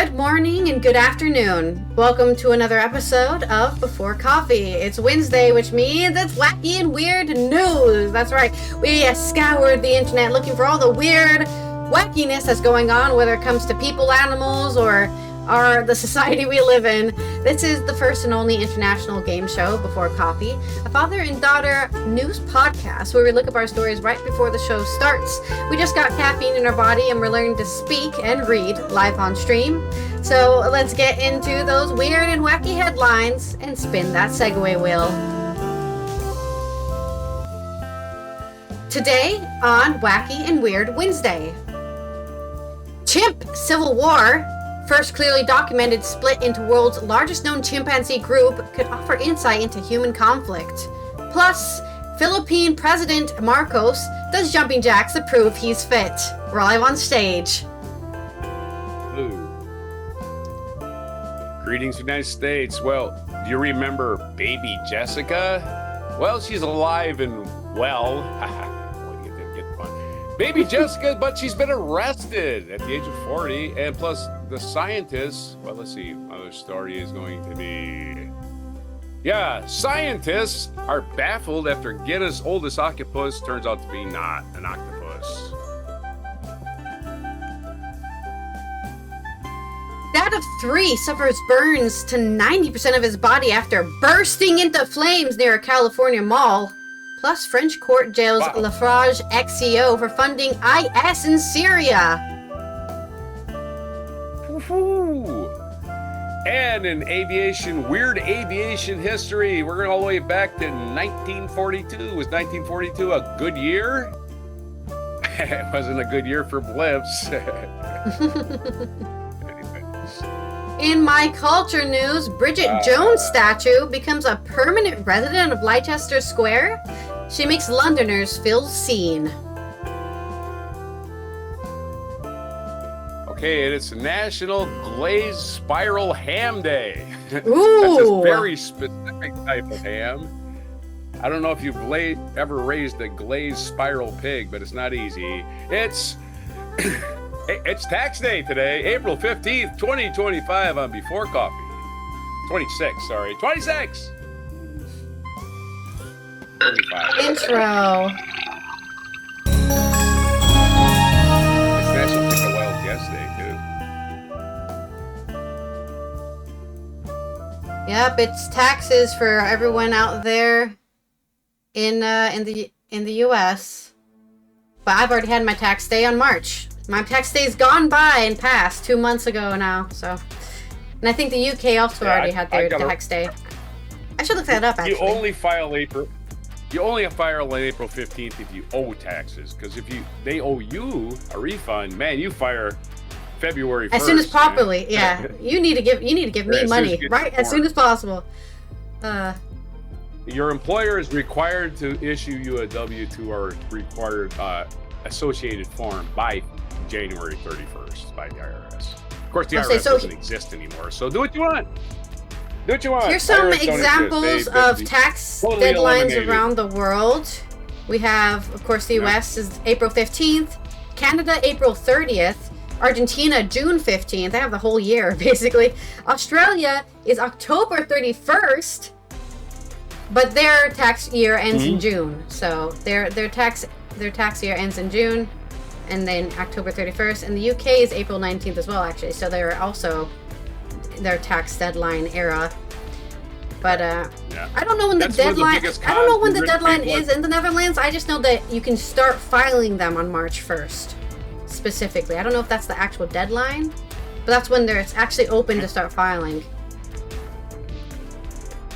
Good morning and good afternoon. Welcome to another episode of Before Coffee. It's Wednesday, which means it's wacky and weird news. That's right. We scoured the internet looking for all the weird wackiness that's going on, whether it comes to people, animals, or the society we live in. This is the first and only international game show, Before Coffee, a father and daughter news podcast where we look up our stories right before the show starts. We just got caffeine in our body and we're learning to speak and read live on stream. So let's get into those weird and wacky headlines and spin that segue wheel. Today on Wacky and Weird Wednesday. Chimp Civil War. First clearly documented split into world's largest known chimpanzee group could offer insight into human conflict. Plus, Philippine President Marcos does jumping jacks to prove he's fit. We're live on stage. Ooh. Greetings, United States. Well, do you remember baby Jessica? Well, she's alive and well. Baby Jessica, but she's been arrested at the age of 40. And plus, the scientists, well, let's see, other story is going to be... Yeah, scientists are baffled after Guinness' oldest octopus turns out to be not an octopus. Dad of 3 suffers burns to 90% of his body after bursting into flames near a California mall. Plus, French court jails Lafarge XCO for funding IS in Syria. Woo-hoo. And in aviation, weird aviation history, we're going all the way back to 1942. Was 1942 a good year? It wasn't a good year for blimps. In my culture news, Bridget Jones' statue becomes a permanent resident of Leicester Square. She makes Londoners feel seen. Okay, and it's National Glazed Spiral Ham Day. Ooh. That's a very specific type of ham. I don't know if you've ever raised a glazed spiral pig, but it's not easy. It's tax day today, April 15th, 2025 on Before Coffee. 26, sorry. 26! 35. Intro. It's National Pick a Wild Guess Day, too. Yep, it's taxes for everyone out there in the US. But I've already had my tax day on March. My tax day's gone by and passed 2 months ago now, so. And I think the UK also already had their tax day. I should look that up, actually. You only file on April 15th if you owe taxes, because if they owe you a refund, man, you fire February 1st. As soon as properly, yeah. You need to give me money, right? As soon as possible. Your employer is required to issue you a W-2 or required associated form by January 31st by the IRS. Of course, the IRS doesn't exist anymore, so do what you want. Do what you want. Here's some examples of tax deadlines around the world. We have, of course, the US is April 15th, Canada April 30th, Argentina June 15th. They have the whole year, basically. Australia is October 31st, but their tax year ends in June. So their tax year ends in June, and then October 31st. And the UK is April 19th as well, actually. So they're also their tax deadline era. But I don't know when the deadline is in the Netherlands. I just know that you can start filing them on March 1st specifically. I don't know if that's the actual deadline, but that's when it's actually open to start filing.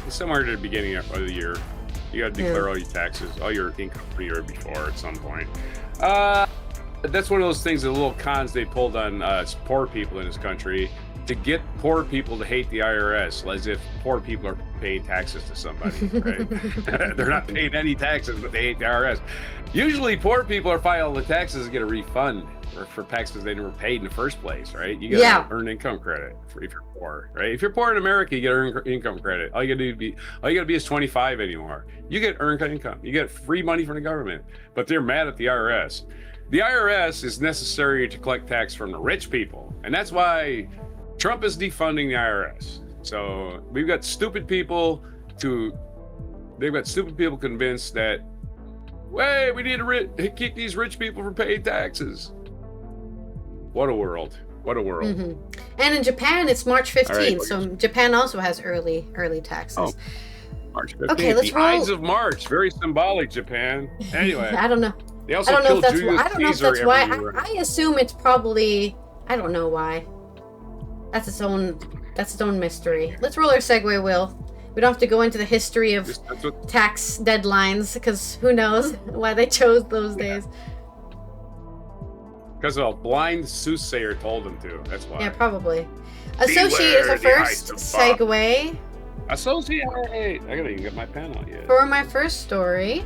Somewhere at the beginning of the year, you got to declare all your taxes, all your income for the year before at some point. That's one of those things, the little cons they pulled on poor people in this country to get poor people to hate the IRS, as if poor people are paying taxes to somebody, right? They're not paying any taxes, but they hate the IRS. Usually poor people are filing the taxes and get a refund for taxes they never paid in the first place, right? You get earned income credit if you're poor, right? If you're poor in America, you get earned income credit. All you gotta be is 25 anymore. You get earned income. You get free money from the government, but they're mad at the IRS. The IRS is necessary to collect tax from the rich people, and that's why Trump is defunding the IRS. So we've got stupid people convinced that, hey, we need to keep these rich people from paying taxes. What a world. What a world. Mm-hmm. And in Japan, it's March 15th. Right, so Japan also has early taxes. Oh, March 15th. Okay, let's roll. Ides of March. Very symbolic, Japan. Anyway. I don't know. They also killed Julius Caesar why. year. I assume it's probably, I don't know why. That's its own mystery. Let's roll our segue, Will. We don't have to go into the history of tax deadlines, because who knows why they chose those days. Because a blind soothsayer told them to. That's why. Yeah, probably. Associate is the first segue. Associate. I gotta even get my pen out yet. For my first story,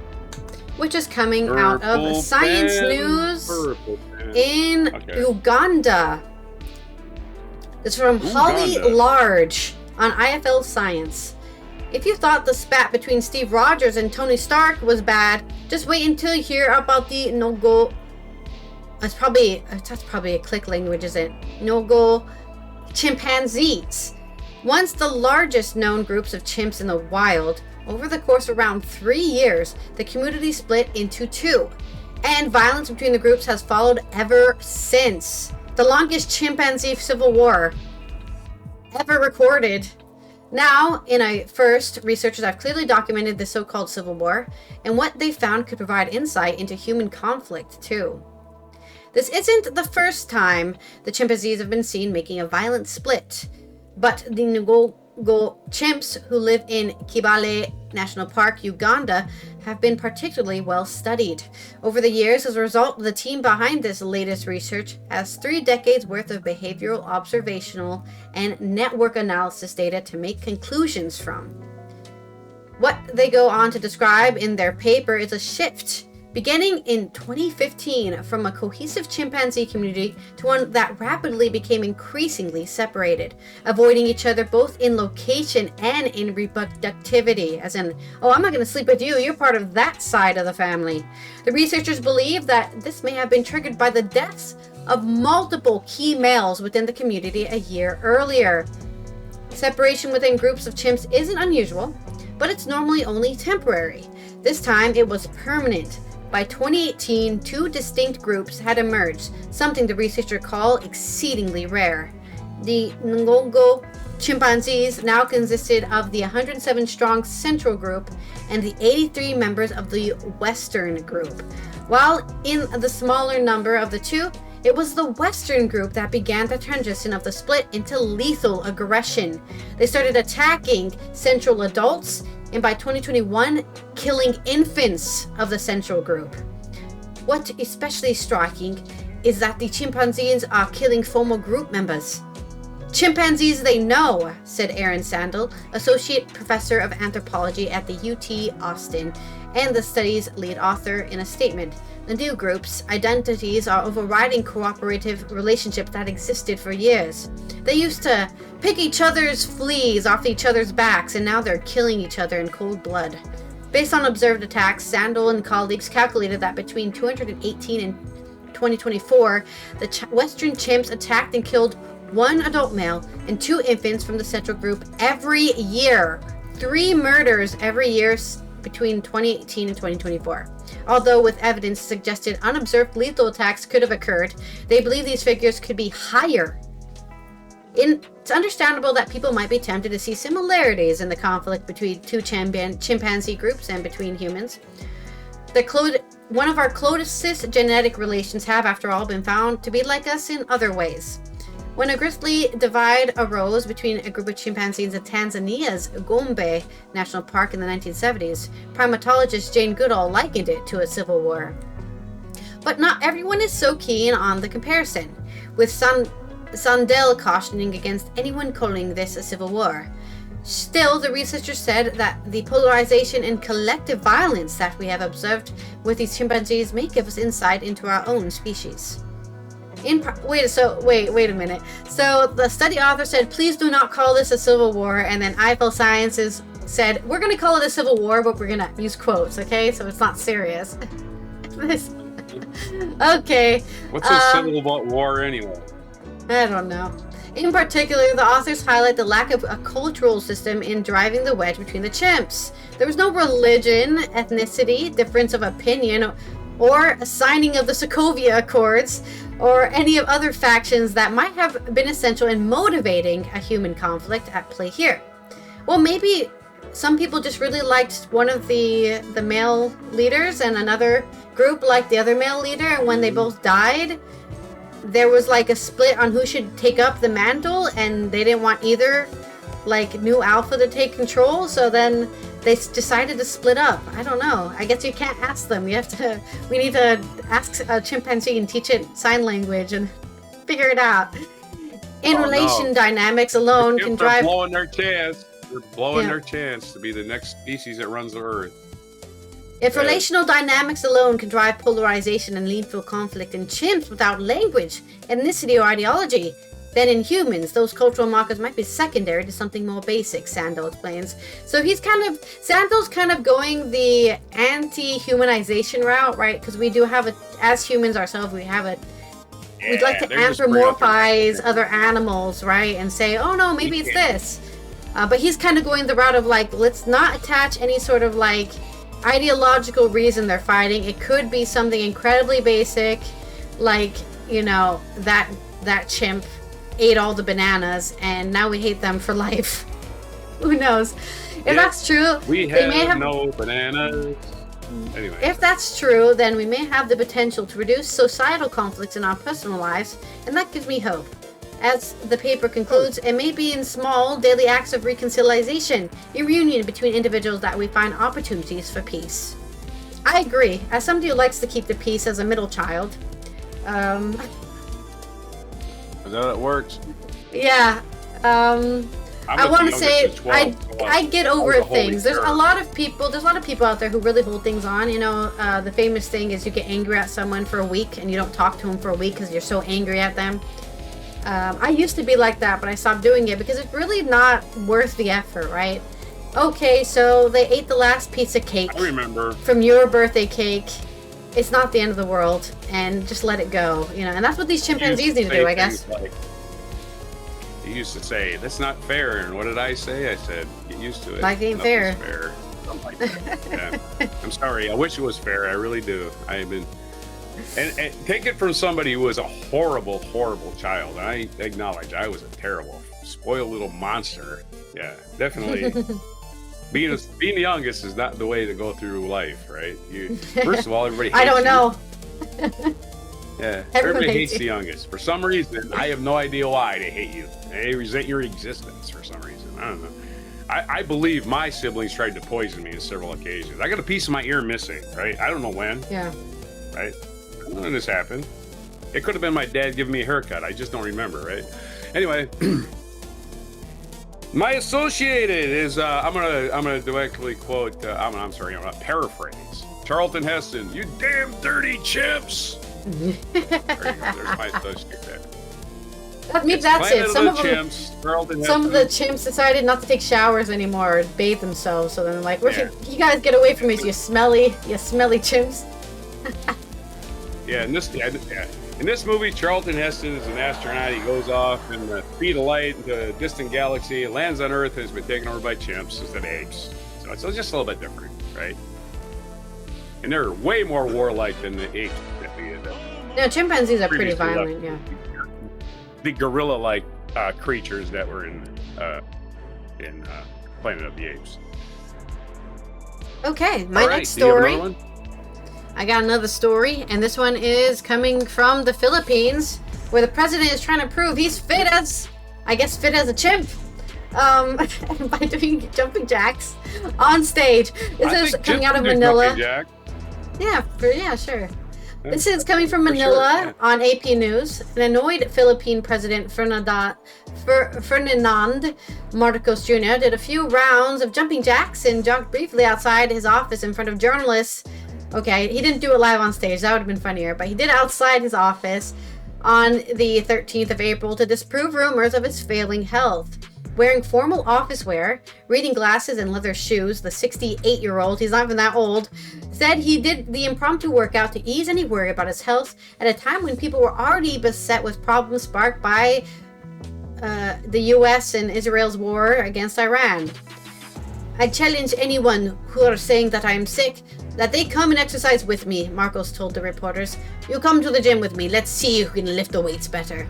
which is coming out of Science News in Uganda. It's from Holly Large on IFL Science. If you thought the spat between Steve Rogers and Tony Stark was bad, just wait until you hear about the Nogo. That's probably a click language, isn't it? Nogo chimpanzees. Once the largest known groups of chimps in the wild, over the course of around 3 years, the community split into two, and violence between the groups has followed ever since. The longest chimpanzee civil war ever recorded. Now, in a first, researchers have clearly documented the so-called civil war, and what they found could provide insight into human conflict, too. This isn't the first time the chimpanzees have been seen making a violent split, but the Ngogo chimps who live in Kibale National Park, Uganda, have been particularly well studied. Over the years, as a result, the team behind this latest research has 3 decades worth of behavioral, observational, and network analysis data to make conclusions from. What they go on to describe in their paper is a shift beginning in 2015 from a cohesive chimpanzee community to one that rapidly became increasingly separated, avoiding each other both in location and in reproductivity, as in, oh, I'm not going to sleep with you, you're part of that side of the family. The researchers believe that this may have been triggered by the deaths of multiple key males within the community a year earlier. Separation within groups of chimps isn't unusual, but it's normally only temporary. This time it was permanent. By 2018, 2 distinct groups had emerged, something the researchers call exceedingly rare. The Ngogo chimpanzees now consisted of the 107-strong Central Group and the 83 members of the Western Group. While in the smaller number of the two, it was the Western Group that began the transition of the split into lethal aggression. They started attacking Central adults, and by 2021, killing infants of the Central Group. What especially striking is that the chimpanzees are killing former group members. Chimpanzees they know, said Aaron Sandel, Associate Professor of Anthropology at the UT Austin, and the study's lead author, in a statement. The new group's identities are overriding cooperative relationships that existed for years. They used to pick each other's fleas off each other's backs, and now they're killing each other in cold blood. Based on observed attacks, Sandel and colleagues calculated that between 218 and 2024, the Western chimps attacked and killed 1 adult male and 2 infants from the Central Group every year. 3 murders every year between 2018 and 2024. Although with evidence suggested unobserved lethal attacks could have occurred, they believe these figures could be higher. It's understandable that people might be tempted to see similarities in the conflict between 2 chimpanzee groups and between humans. One of our closest genetic relations have, after all, been found to be like us in other ways. When a grisly divide arose between a group of chimpanzees in Tanzania's Gombe National Park in the 1970s, primatologist Jane Goodall likened it to a civil war. But not everyone is so keen on the comparison, with Sandel cautioning against anyone calling this a civil war. Still, the researchers said that the polarization and collective violence that we have observed with these chimpanzees may give us insight into our own species. Wait a minute. So the study author said, please do not call this a civil war, and then IFL Sciences said, we're going to call it a civil war, but we're going to use quotes, okay? So it's not serious. Okay. What's so civil about war anyway? I don't know. In particular, the authors highlight the lack of a cultural system in driving the wedge between the chimps. There was no religion, ethnicity, difference of opinion, or a signing of the Sokovia Accords, or any of other factions that might have been essential in motivating a human conflict at play here. Well, maybe some people just really liked one of the male leaders and another group liked the other male leader, and when they both died, there was like a split on who should take up the mantle, and they didn't want either like new alpha to take control, so then they decided to split up. I don't know. I guess you can't ask them. We need to ask a chimpanzee and teach it sign language and figure it out. Dynamics alone can drive... They're blowing their chance. They're blowing their chance to be the next species that runs the earth. If relational dynamics alone can drive polarization and lead to conflict in chimps without language, ethnicity, or ideology, then in humans, those cultural markers might be secondary to something more basic, Sandel explains. So Sandel's kind of going the anti-humanization route, right? Because we do have as humans ourselves, we'd like to anthropomorphize other animals, right? And say, oh no, maybe it's this. But he's kind of going the route of like, let's not attach any sort of like ideological reason they're fighting. It could be something incredibly basic, like, you know, that chimp ate all the bananas and now we hate them for life. Who knows? If that's true, they may have no bananas. Anyway. If that's true, then we may have the potential to reduce societal conflicts in our personal lives, and that gives me hope. As the paper concludes, it may be in small daily acts of reconciliation, a reunion between individuals that we find opportunities for peace. I agree. As somebody who likes to keep the peace as a middle child, is that how it works? Yeah. I want to say I get over things. There's a lot of people out there who really hold things on. You know, the famous thing is you get angry at someone for a week and you don't talk to them for a week because you're so angry at them. I used to be like that, but I stopped doing it because it's really not worth the effort, right? Okay, so they ate the last piece of cake. I remember. From your birthday cake. It's not the end of the world, and just let it go, you know. And that's what these chimpanzees need to do, I guess. You used to say, that's not fair, and what did I say? I said, get used to it. Life ain't fair. Something like that. Yeah. I'm sorry. I wish it was fair. I really do. I've been... And take it from somebody who was a horrible, horrible child. And I acknowledge I was a terrible, spoiled little monster. Yeah, definitely. Being the youngest is not the way to go through life, right? First of all, everybody hates I don't know. Yeah, everybody hates the youngest. For some reason, I have no idea why they hate you. They resent your existence for some reason. I don't know. I believe my siblings tried to poison me on several occasions. I got a piece of my ear missing, right? I don't know when. Yeah. Right? I don't know when this happened. It could have been my dad giving me a haircut. I just don't remember, right? Anyway, my associated is I'm gonna directly quote. I'm gonna paraphrase Charlton Heston. You damn dirty chimps. There you go. There's my associate there. Maybe that's it. Some of the chimps decided not to take showers anymore or bathe themselves. So then they're like, you guys get away from me, you smelly chimps. Yeah, in this movie, Charlton Heston is an astronaut. He goes off in the speed of light into a distant galaxy, lands on Earth, and has been taken over by chimps instead of apes. So it's just a little bit different, right? And they're way more warlike than the apes that we end up. No, chimpanzees are pretty violent, yeah. The gorilla-like creatures that were in Planet of the Apes. Okay, my next story. I got another story, and this one is coming from the Philippines, where the president is trying to prove he's fit as a chimp, by doing jumping jacks on stage. This is coming out of Manila. Yeah, sure. This is coming from Manila on AP News. An annoyed Philippine President Ferdinand Marcos Jr. did a few rounds of jumping jacks and jogged briefly outside his office in front of journalists. Okay, he didn't do it live on stage. That would have been funnier. But he did outside his office on the 13th of April to disprove rumors of his failing health. Wearing formal office wear, reading glasses, and leather shoes, the 68-year-old, he's not even that old, said he did the impromptu workout to ease any worry about his health at a time when people were already beset with problems sparked by the U.S. and Israel's war against Iran. I challenge anyone who are saying that I am sick, that they come and exercise with me, Marcos told the reporters. You come to the gym with me. Let's see who can lift the weights better.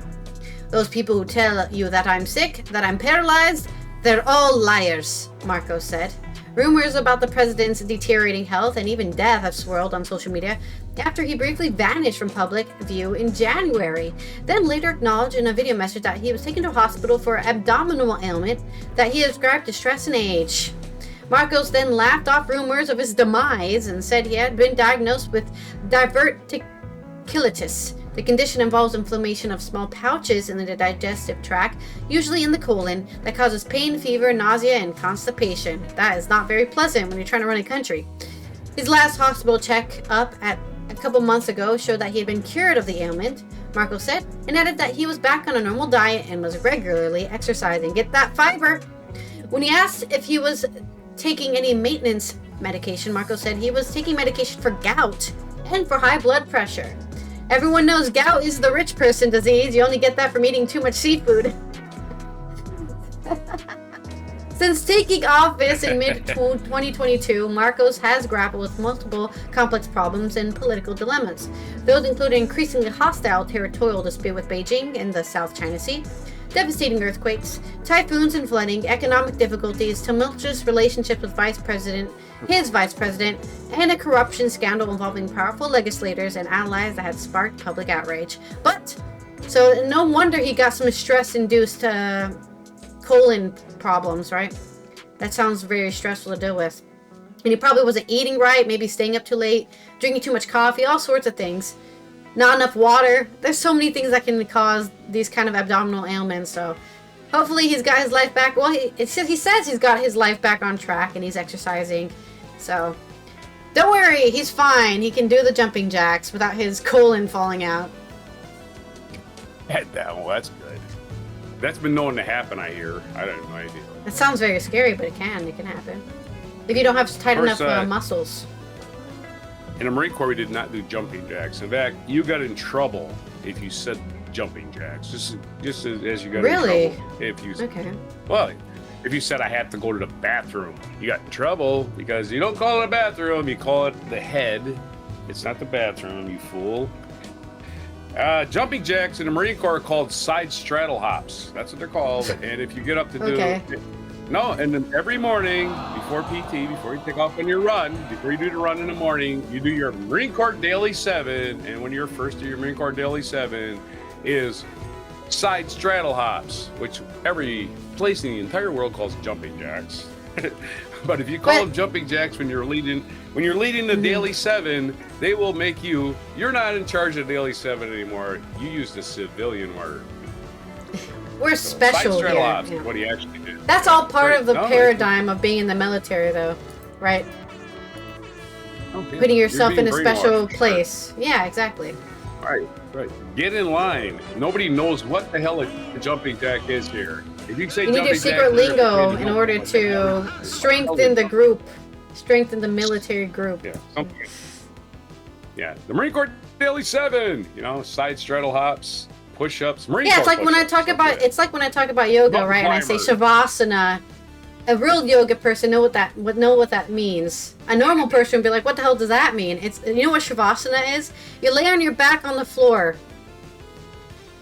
Those people who tell you that I'm sick, that I'm paralyzed, they're all liars, Marcos said. Rumors about the president's deteriorating health and even death have swirled on social media after he briefly vanished from public view in January, then later acknowledged in a video message that he was taken to a hospital for abdominal ailment that he ascribed to stress and age. Marcos then laughed off rumors of his demise and said he had been diagnosed with diverticulitis. The condition involves inflammation of small pouches in the digestive tract, usually in the colon, that causes pain, fever, nausea, and constipation. That is not very pleasant when you're trying to run a country. His last hospital check-up a couple months ago showed that he had been cured of the ailment, Marcos said, and added that he was back on a normal diet and was regularly exercising. Get that fiber! When he asked if he was taking any maintenance medication, Marcos said he was taking medication for gout and for high blood pressure. Everyone knows gout is the rich person disease. You only get that from eating too much seafood. Since taking office in mid-2022, Marcos has grappled with multiple complex problems and political dilemmas. Those include an increasingly hostile territorial dispute with Beijing in the South China Sea, devastating earthquakes, typhoons and flooding, economic difficulties, tumultuous relationships with his vice president, and a corruption scandal involving powerful legislators and allies that had sparked public outrage. So no wonder he got some stress-induced colon problems, right? That sounds very stressful to deal with. And he probably wasn't eating right, maybe staying up too late, drinking too much coffee, all sorts of things. Not enough water. There's so many things that can cause these kind of abdominal ailments. So hopefully he's got his life back. Well, he says he's got his life back on track and he's exercising. So don't worry, he's fine. He can do the jumping jacks without his colon falling out. Well, that's good. That's been known to happen, I hear. I don't have no idea. It sounds very scary, but it can happen. If you don't have tight enough muscles. In the Marine Corps, we did not do jumping jacks. In fact, you got in trouble if you said jumping jacks. Just as you got in trouble. If you, okay. Well, if you said I have to go to the bathroom, you got in trouble because you don't call it a bathroom, you call it the head. It's not the bathroom, you fool. Jumping jacks in the Marine Corps are called side straddle hops. That's what they're called. And if you get up to do no, and then every morning before PT, before you take off on your run, before you do the run in the morning, you do your Marine Corps Daily 7. And when you're first to your Marine Corps Daily 7 is side straddle hops, which every place in the entire world calls jumping jacks. But if you call them jumping jacks when you're leading the Daily 7, they will make you're not in charge of Daily 7 anymore. You use the civilian word. We're special here. Hops is what he actually did. That's all part of the paradigm of being in the military, though, right? Okay. Putting yourself in a special place. Yeah, exactly. Right. Get in line. Nobody knows what the hell a jumping jack is here. If you say you need your secret lingo in order to strengthen the group, strengthen the military group. Yeah, yeah. The Marine Corps Daily 7. Side straddle hops. Push-ups, it's like when I talk about yoga, right? And I say shavasana. A real yoga person know what that means. A normal person would be like, "What the hell does that mean?" You know what shavasana is? You lay on your back on the floor.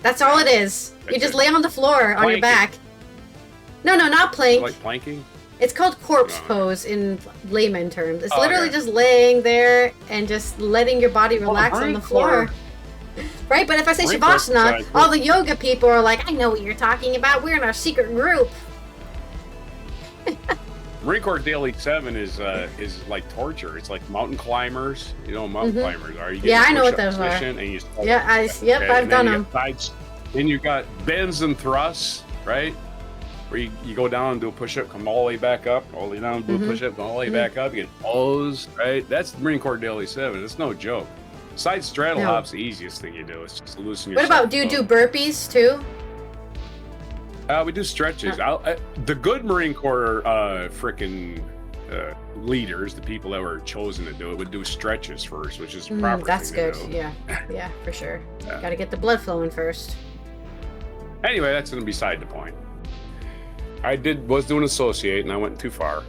That's all it is. You just lay on the floor on your back. No, not plank. Like planking? It's called corpse pose in layman terms. It's literally just laying there and just letting your body relax on the floor. Right, but if I say shavasana, all the yoga people are like, I know what you're talking about. We're in our secret group. Marine Corps Daily 7 is like torture. It's like mountain climbers. You know what mountain climbers are. You get I know what those are. I've done them. Then you got bends and thrusts, right? Where you go down and do a push-up, come all the way back up, all the way down, do a push-up, come all the way back up, you get pose, right? That's the Marine Corps Daily 7. It's no joke. Side straddle hop's the easiest thing you do. It's just loosen yourself. What about, do you do burpees too? We do stretches. The good Marine Corps leaders, the people that were chosen to do it, would do stretches first, which is proper. That's thing good. to do. Yeah, for sure. Got to get the blood flowing first. Anyway, that's beside the point. I was doing associate, and I went too far.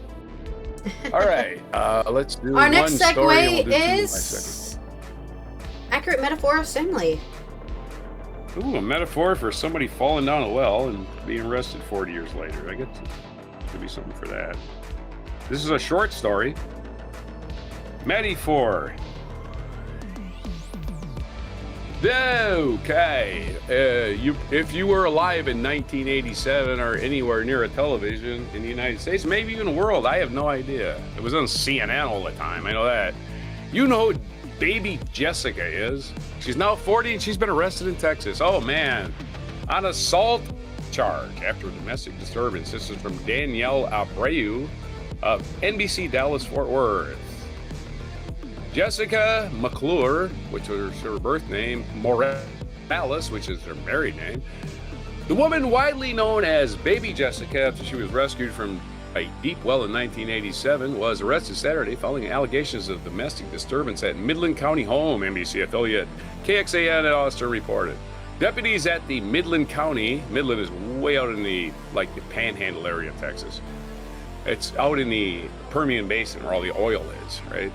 All right, let's do our next one story, segue we'll is accurate metaphor assembly. Ooh, a metaphor for somebody falling down a well and being arrested 40 years later. I guess could be something for that. This is a short story. Metaphor. Okay. If you were alive in 1987 or anywhere near a television in the United States, maybe even the world, I have no idea. It was on CNN all the time. I know that. You know who baby Jessica is? She's now 40 and she's been arrested in Texas. Oh man, on assault charge after a domestic disturbance. This is from Danielle Abreu of NBC Dallas Fort Worth. Jessica McClure, which was her birth name, Morales, which is her married name. The woman widely known as Baby Jessica after she was rescued from a deep well in 1987 was arrested Saturday following allegations of domestic disturbance at Midland County home, NBC affiliate KXAN at Austin reported. Deputies at the Midland is way out in the panhandle area of Texas. It's out in the Permian Basin where all the oil is, right?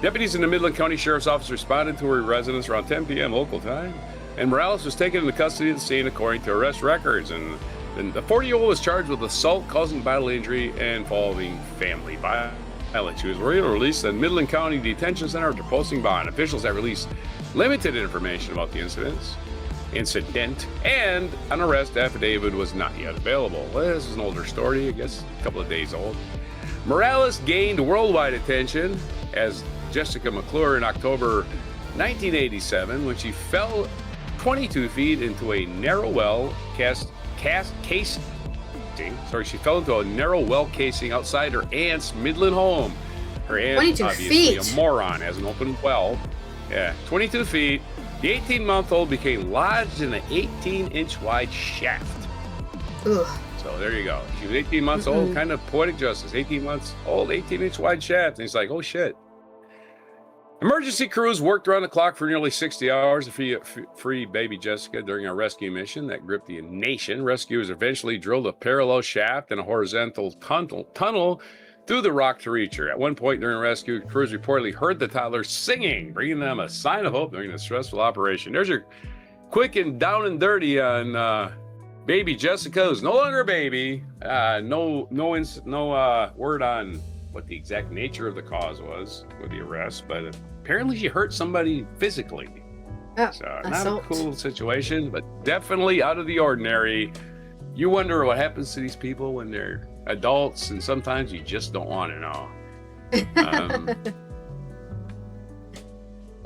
Deputies in the Midland County Sheriff's Office responded to her residence around 10 p.m. local time, and Morales was taken into custody of the scene according to arrest records. And the 40-year-old was charged with assault causing bodily injury and involving family violence. She was released at Midland County Detention Center after posting bond. Officials have released limited information about the incident, and an arrest affidavit was not yet available. Well, this is an older story, I guess a couple of days old. Morales gained worldwide attention as Jessica McClure in October 1987 when she fell 22 feet into a narrow well casing. She fell into a narrow well casing outside her aunt's Midland home. Her aunt, 22 obviously feet. A moron, has an open well. Yeah, 22 feet. The 18-month-old became lodged in an 18-inch wide shaft. Ugh. So there you go. She was 18 months old, kind of poetic justice. 18 months old, 18-inch wide shaft. And he's like, oh, shit. Emergency crews worked around the clock for nearly 60 hours to free baby Jessica during a rescue mission that gripped the nation. Rescuers eventually drilled a parallel shaft and a horizontal tunnel through the rock to reach her. At one point during rescue, crews reportedly heard the toddler singing, bringing them a sign of hope during the stressful operation. There's your quick and down and dirty on baby Jessica, who's no longer a baby. No word on what the exact nature of the cause was with the arrest, but apparently she hurt somebody physically. So not a cool situation, but definitely out of the ordinary. You wonder what happens to these people when they're adults, and sometimes you just don't want to know.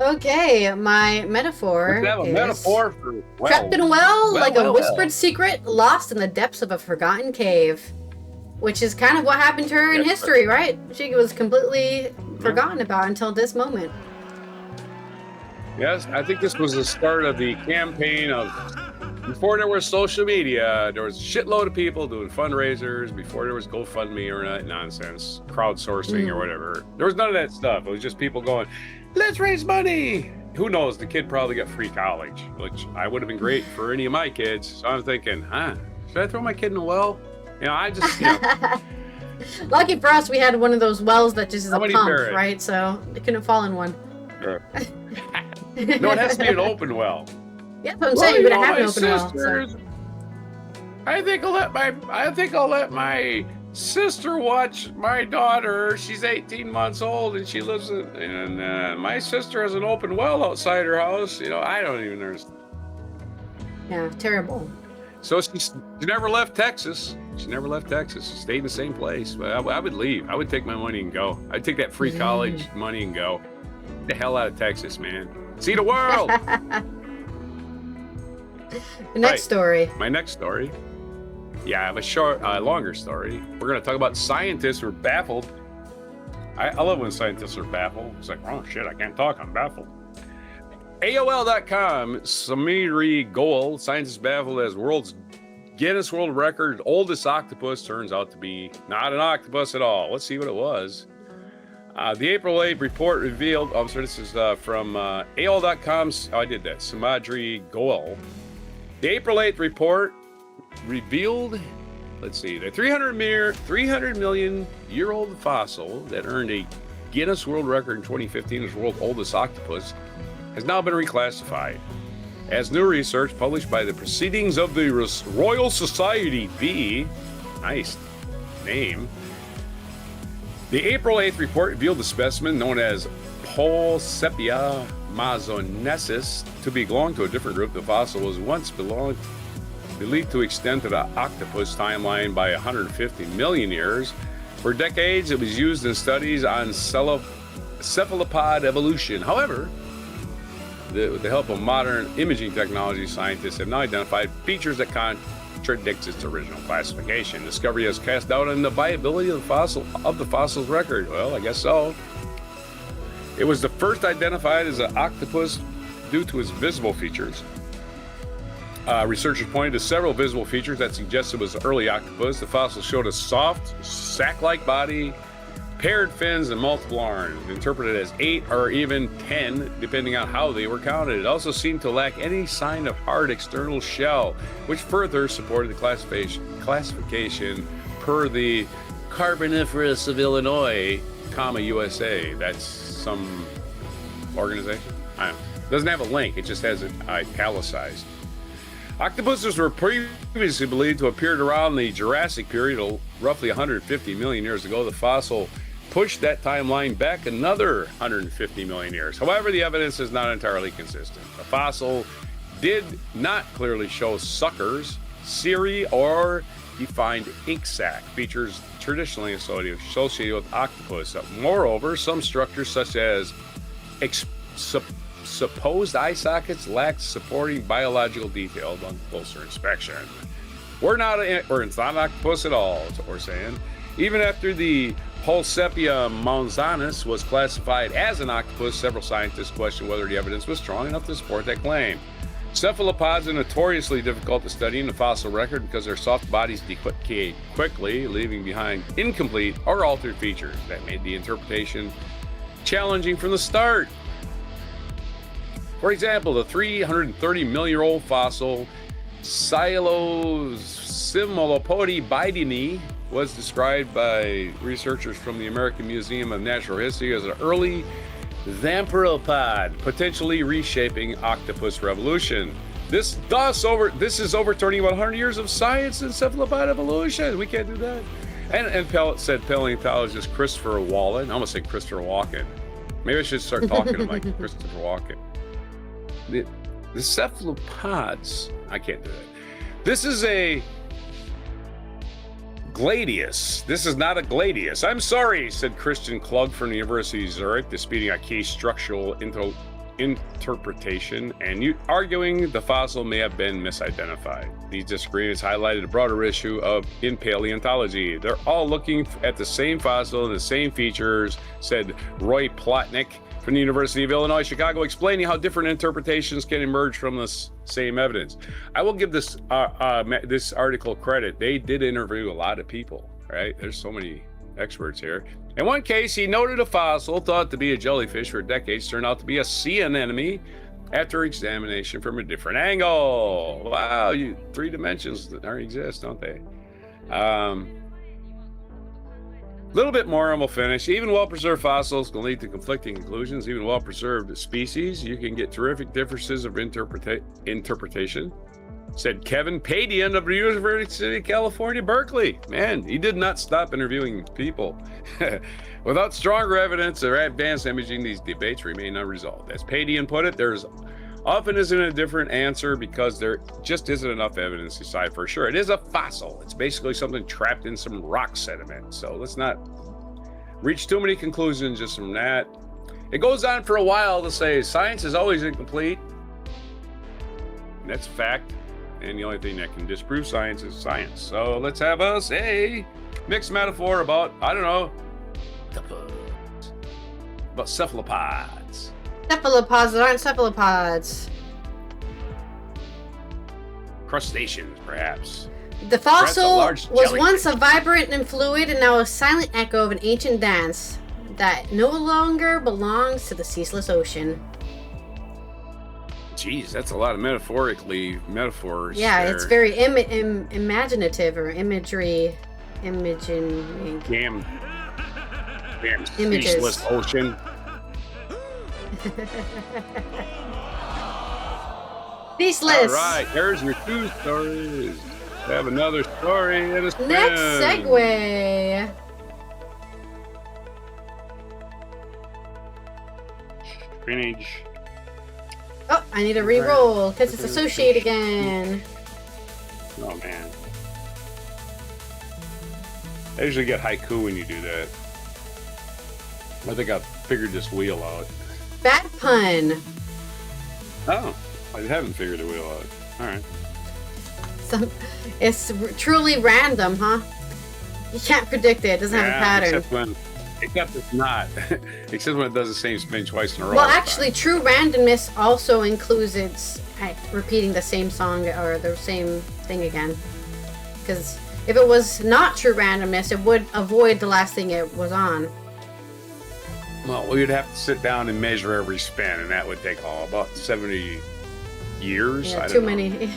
Okay, my metaphor is metaphor for trapped in a well, like a whispered secret, lost in the depths of a forgotten cave. Which is kind of what happened to her in history, right? She was completely forgotten about until this moment. Yes, I think this was the start of the campaign of, before there was social media, there was a shitload of people doing fundraisers, before there was GoFundMe or that nonsense, crowdsourcing or whatever. There was none of that stuff. It was just people going, let's raise money. Who knows? The kid probably got free college, which I would have been great for any of my kids. So I'm thinking, should I throw my kid in a well? I just, Lucky for us, we had one of those wells that just is a pump, right? So they couldn't fall in one. Sure. No, it has to be an open well. Yeah, but I'm saying you're gonna have an open well. So. I think I'll let my sister watch my daughter. She's 18 months old and she lives in, my sister has an open well outside her house. I don't even understand. Yeah, terrible. So she never left Texas. She stayed in the same place. But I would leave. I would take my money and go. I'd take that free college money and go. Get the hell out of Texas, man. See the world. The next story. My next story. Yeah, I have a longer story. We're going to talk about scientists who are baffled. I love when scientists are baffled. It's like, oh shit, I can't talk. I'm baffled. AOL.com, Samiri Goel, scientists baffled as world's Guinness World Record oldest octopus turns out to be not an octopus at all. Let's see what it was. The April 8th report revealed, this is from AOL.com's, I did that, Samadri Goel. The April 8th report revealed, let's see, the 300 million year old fossil that earned a Guinness World Record in 2015 as the world's oldest octopus has now been reclassified as new research published by the Proceedings of the Royal Society B. Nice name. The April 8th report revealed the specimen known as Polsepia mazonensis to belong to a different group. The fossil was once believed to extend to the octopus timeline by 150 million years. For decades, it was used in studies on cephalopod evolution. However, with the help of modern imaging technology, scientists have now identified features that contradict its original classification. Discovery has cast doubt on the viability of the fossil's record. Well, I guess so. It was the first identified as an octopus due to its visible features. Researchers pointed to several visible features that suggested it was an early octopus. The fossil showed a soft, sac-like body, paired fins, and multiple arms, interpreted as 8 or even 10, depending on how they were counted. It also seemed to lack any sign of hard external shell, which further supported the classification per the Carboniferous of Illinois, USA. That's some organization? I don't know. It doesn't have a link. It just has it italicized. Octopuses were previously believed to have appeared around the Jurassic period, roughly 150 million years ago. The fossil pushed that timeline back another 150 million years. However, the evidence is not entirely consistent. The fossil did not clearly show suckers, cirri, or defined ink sac, features traditionally associated with octopus. Moreover, some structures such as supposed eye sockets lacked supporting biological detail on closer inspection. It's not an octopus at all, is what we're saying. Even after the Polsepia monzanis was classified as an octopus, several scientists questioned whether the evidence was strong enough to support that claim. Cephalopods are notoriously difficult to study in the fossil record because their soft bodies decay quickly, leaving behind incomplete or altered features that made the interpretation challenging from the start. For example, the 330 million-year-old fossil Psilocymolopodi bidini was described by researchers from the American Museum of Natural History as an early Zamperopod, potentially reshaping octopus revolution. This is overturning 100 years of science and cephalopod evolution. We can't do that. And said paleontologist Christopher Wallen. I almost say Christopher Walken. Maybe I should start talking to him like Christopher Walken. The cephalopods. I can't do that. This is a gladius. This is not a gladius. I'm sorry, said Christian Klug from the University of Zurich, disputing a key structural interpretation and arguing the fossil may have been misidentified. These disagreements highlighted a broader issue in paleontology. They're all looking at the same fossil and the same features, said Roy Plotnick from the University of Illinois, Chicago, explaining how different interpretations can emerge from this same evidence. I will give this article credit. They did interview a lot of people, right? There's so many experts here. In one case, he noted a fossil thought to be a jellyfish for decades turned out to be a sea anemone after examination from a different angle. Wow, 3 dimensions that exist, don't they? Little bit more and we'll finish. Even well-preserved fossils can lead to conflicting conclusions. Even well-preserved species, you can get terrific differences of interpretation, said Kevin Padian of the University of California, Berkeley. Man, he did not stop interviewing people. Without stronger evidence or advanced imaging, these debates remain unresolved. As Padian put it, there's often isn't a different answer because there just isn't enough evidence to decide for sure. It is a fossil. It's basically something trapped in some rock sediment. So let's not reach too many conclusions just from that. It goes on for a while to say science is always incomplete. And that's a fact. And the only thing that can disprove science is science. So let's have us a mixed metaphor about, I don't know, about cephalopods. Cephalopods that aren't cephalopods. Crustaceans, perhaps. The fossil was once a vibrant and fluid and now a silent echo of an ancient dance that no longer belongs to the ceaseless ocean. Jeez, that's a lot of metaphors. Yeah, there. it's very imaginative or imaging. Damn Images. ceaseless ocean. Ceaseless. All right, there's your 2 stories. We have another story and a spin. Next segue. Spinach. Oh, I need to re-roll because it's associate again. Oh man. I usually get haiku when you do that. I think I figured this wheel out. Bad pun. Oh, I haven't figured the wheel out. All right. It's truly random, huh? You can't predict it. It doesn't have a pattern. Except it's not. Except when it does the same spin twice in a row. Well, actually, true randomness also includes repeating the same song or the same thing again. Because if it was not true randomness, it would avoid the last thing it was on. Well, we would have to sit down and measure every spin, and that would take about 70 years. Yeah, I too don't know. many.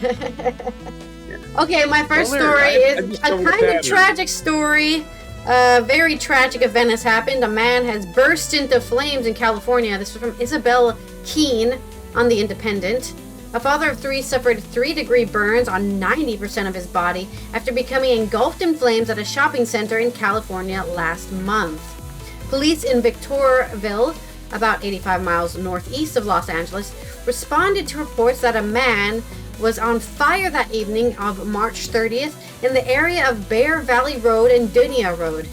Okay, my first story is a kind of tragic story. A very tragic event has happened. A man has burst into flames in California. This was from Isabel Keene on The Independent. A father of 3 suffered 3-degree burns on 90% of his body after becoming engulfed in flames at a shopping center in California last month. Police in Victorville, about 85 miles northeast of Los Angeles, responded to reports that a man was on fire that evening of March 30th in the area of Bear Valley Road and Dunia Road.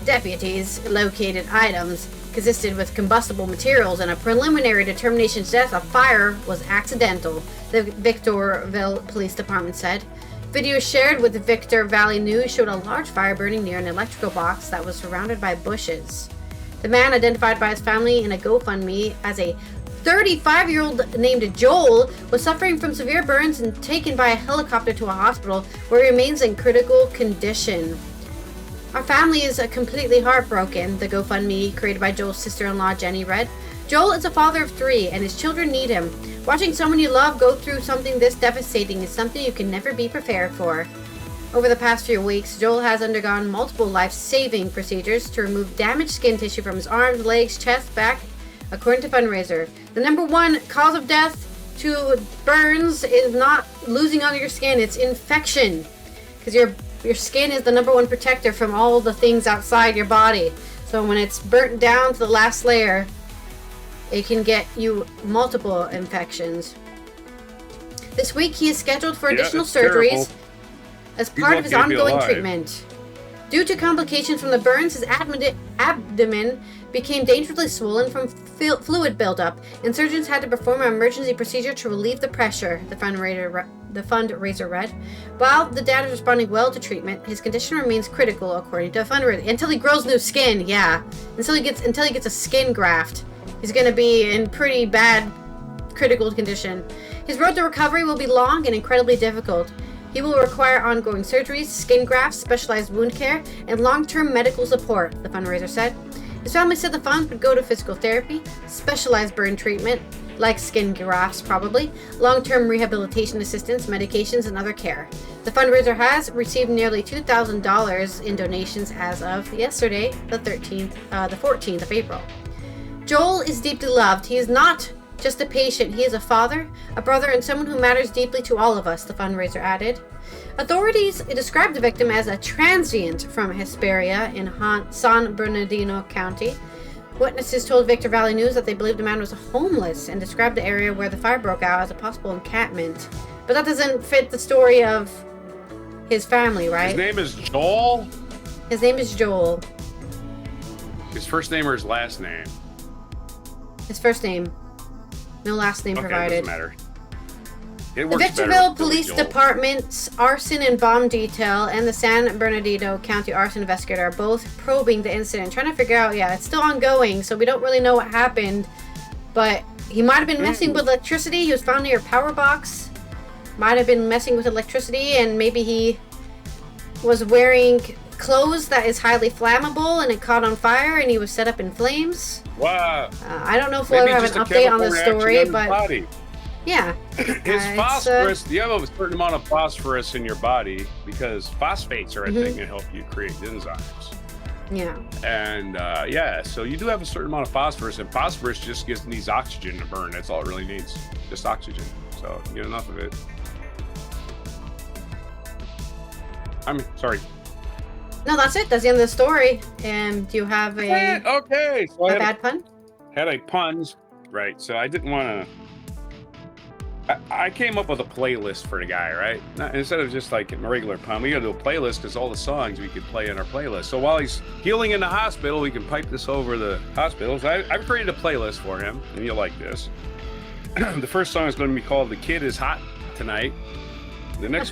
Deputies located items consisted with combustible materials, and a preliminary determination that the fire was accidental, the Victorville Police Department said. Video shared with the Victor Valley News showed a large fire burning near an electrical box that was surrounded by bushes. The man, identified by his family in a GoFundMe as a 35-year-old named Joel, was suffering from severe burns and taken by a helicopter to a hospital where he remains in critical condition. Our family is completely heartbroken, the GoFundMe created by Joel's sister-in-law Jenny read. Joel is a father of 3 and his children need him. Watching someone you love go through something this devastating is something you can never be prepared for. Over the past few weeks, Joel has undergone multiple life-saving procedures to remove damaged skin tissue from his arms, legs, chest, back, according to Fundraiser. The number 1 cause of death to burns is not losing all your skin, it's infection. Because your skin is the number 1 protector from all the things outside your body. So when it's burnt down to the last layer, it can get you multiple infections. This week, he is scheduled for additional surgeries terrible. As part of his ongoing treatment. Due to complications from the burns, his abdomen became dangerously swollen from fluid buildup, and surgeons had to perform an emergency procedure to relieve the pressure, the fundraiser read. While the dad is responding well to treatment, his condition remains critical, according to a fundraiser. Until he grows new skin, yeah. Until he gets a skin graft, he's going to be in pretty bad critical condition. His road to recovery will be long and incredibly difficult. He will require ongoing surgeries, skin grafts, specialized wound care, and long-term medical support, the fundraiser said. His family said the funds would go to physical therapy, specialized burn treatment, like skin grafts probably, long-term rehabilitation assistance, medications, and other care. The fundraiser has received nearly $2,000 in donations as of yesterday, the 14th of April. Joel is deeply loved. He is not just a patient, he is a father, a brother, and someone who matters deeply to all of us, the fundraiser added. Authorities described the victim as a transient from Hesperia in San Bernardino County. Witnesses told Victor Valley News that they believed the man was homeless and described the area where the fire broke out as a possible encampment. But that doesn't fit the story of his family, right? His name is Joel? His name is Joel. His first name or his last name? His first name. No last name provided. Doesn't matter. The Victorville Police Department's arson and bomb detail and the San Bernardino County arson investigator are both probing the incident, trying to figure out, it's still ongoing, so we don't really know what happened. But he might have been messing with electricity. He was found near a power box. Might have been messing with electricity, and maybe he was wearing clothes that is highly flammable and it caught on fire and he was set up in flames. Wow. I don't know if we'll ever have an update on the story, but Yeah. Is phosphorus, you have a certain amount of phosphorus in your body because phosphates are a thing that help you create enzymes. Yeah. And so you do have a certain amount of phosphorus, and phosphorus just needs oxygen to burn. That's all it really needs, just oxygen. So you get enough of it. I'm sorry. No, that's it. That's the end of the story. And do you have a so a bad pun? Had a puns, right? So I didn't want to. I came up with a playlist for the guy, right? Instead of just like a regular pun, we got to do a playlist because all the songs we could play in our playlist. So while he's healing in the hospital, we can pipe this over the hospital. So I've created a playlist for him, and you'll like this. The first song is going to be called "The Kid Is Hot Tonight." The next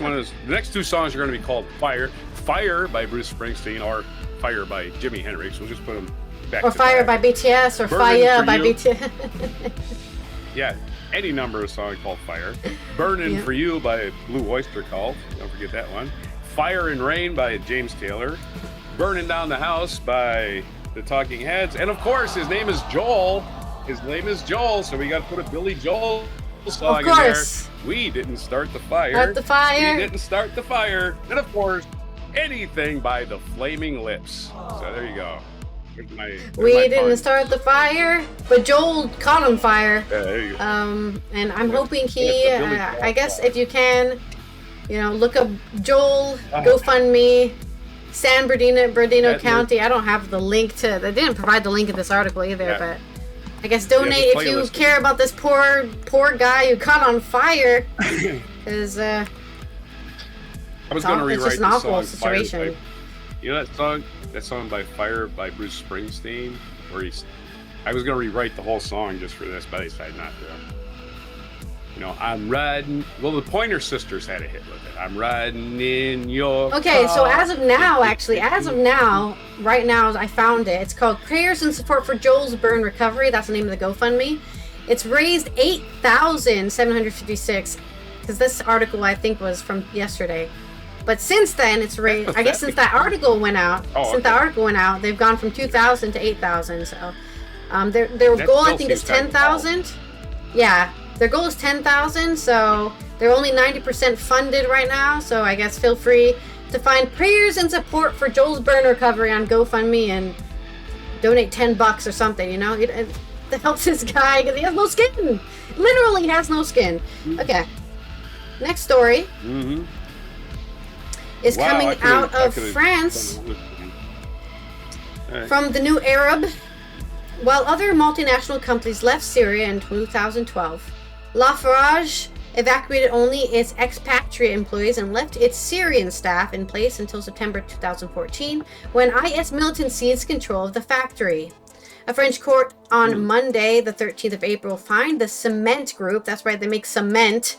two songs are going to be called "Fire," "Fire" by Bruce Springsteen, or "Fire" by Jimi Hendrix. We'll just put them back. Or "Fire" by BTS, or "Fire" by BTS. Yeah. Any number of songs called "Fire." "Burnin' for You" by Blue Oyster Cult. Don't forget that one. "Fire and Rain" by James Taylor. "Burning Down the House" by the Talking Heads. And of course, his name is Joel. So we got to put a Billy Joel song in there. We didn't start the fire. Start the fire. We didn't start the fire. And of course, anything by the Flaming Lips. So there you go. We didn't start the fire, but Joel caught on fire. Yeah, there you go. And I'm hoping he, I guess if you can, look up Joel, GoFundMe, San Bernardino County. I don't have the link they didn't provide the link in this article either, but I guess donate if you care about this poor guy who caught on fire. Because I was going to rewrite it's just an awful situation. You know that song by "Fire" by Bruce Springsteen, where I was gonna rewrite the whole song just for this, but I decided not to. I'm riding. Well, the Pointer Sisters had a hit with it. I'm riding in your car. So as of now, right now, I found it. It's called "Prayers and Support for Joel's Burn Recovery." That's the name of the GoFundMe. It's raised $8,756. Because this article I think was from yesterday. But since then, it's raised. I guess since that article went out, they've gone from 2,000 to 8,000. So, their goal I think is 10,000. Yeah, their goal is 10,000. So they're only 90% funded right now. So I guess feel free to find prayers and support for Joel's burn recovery on GoFundMe and donate $10 or something. It helps this guy because he has no skin. Literally has no skin. Okay, next story. Is coming out of France from the New Arab. While other multinational companies left Syria in 2012, Lafarge evacuated only its expatriate employees and left its Syrian staff in place until September 2014, when IS militants seized control of the factory. A French court on Monday, the 13th of April, fined the cement group, that's right, they make cement,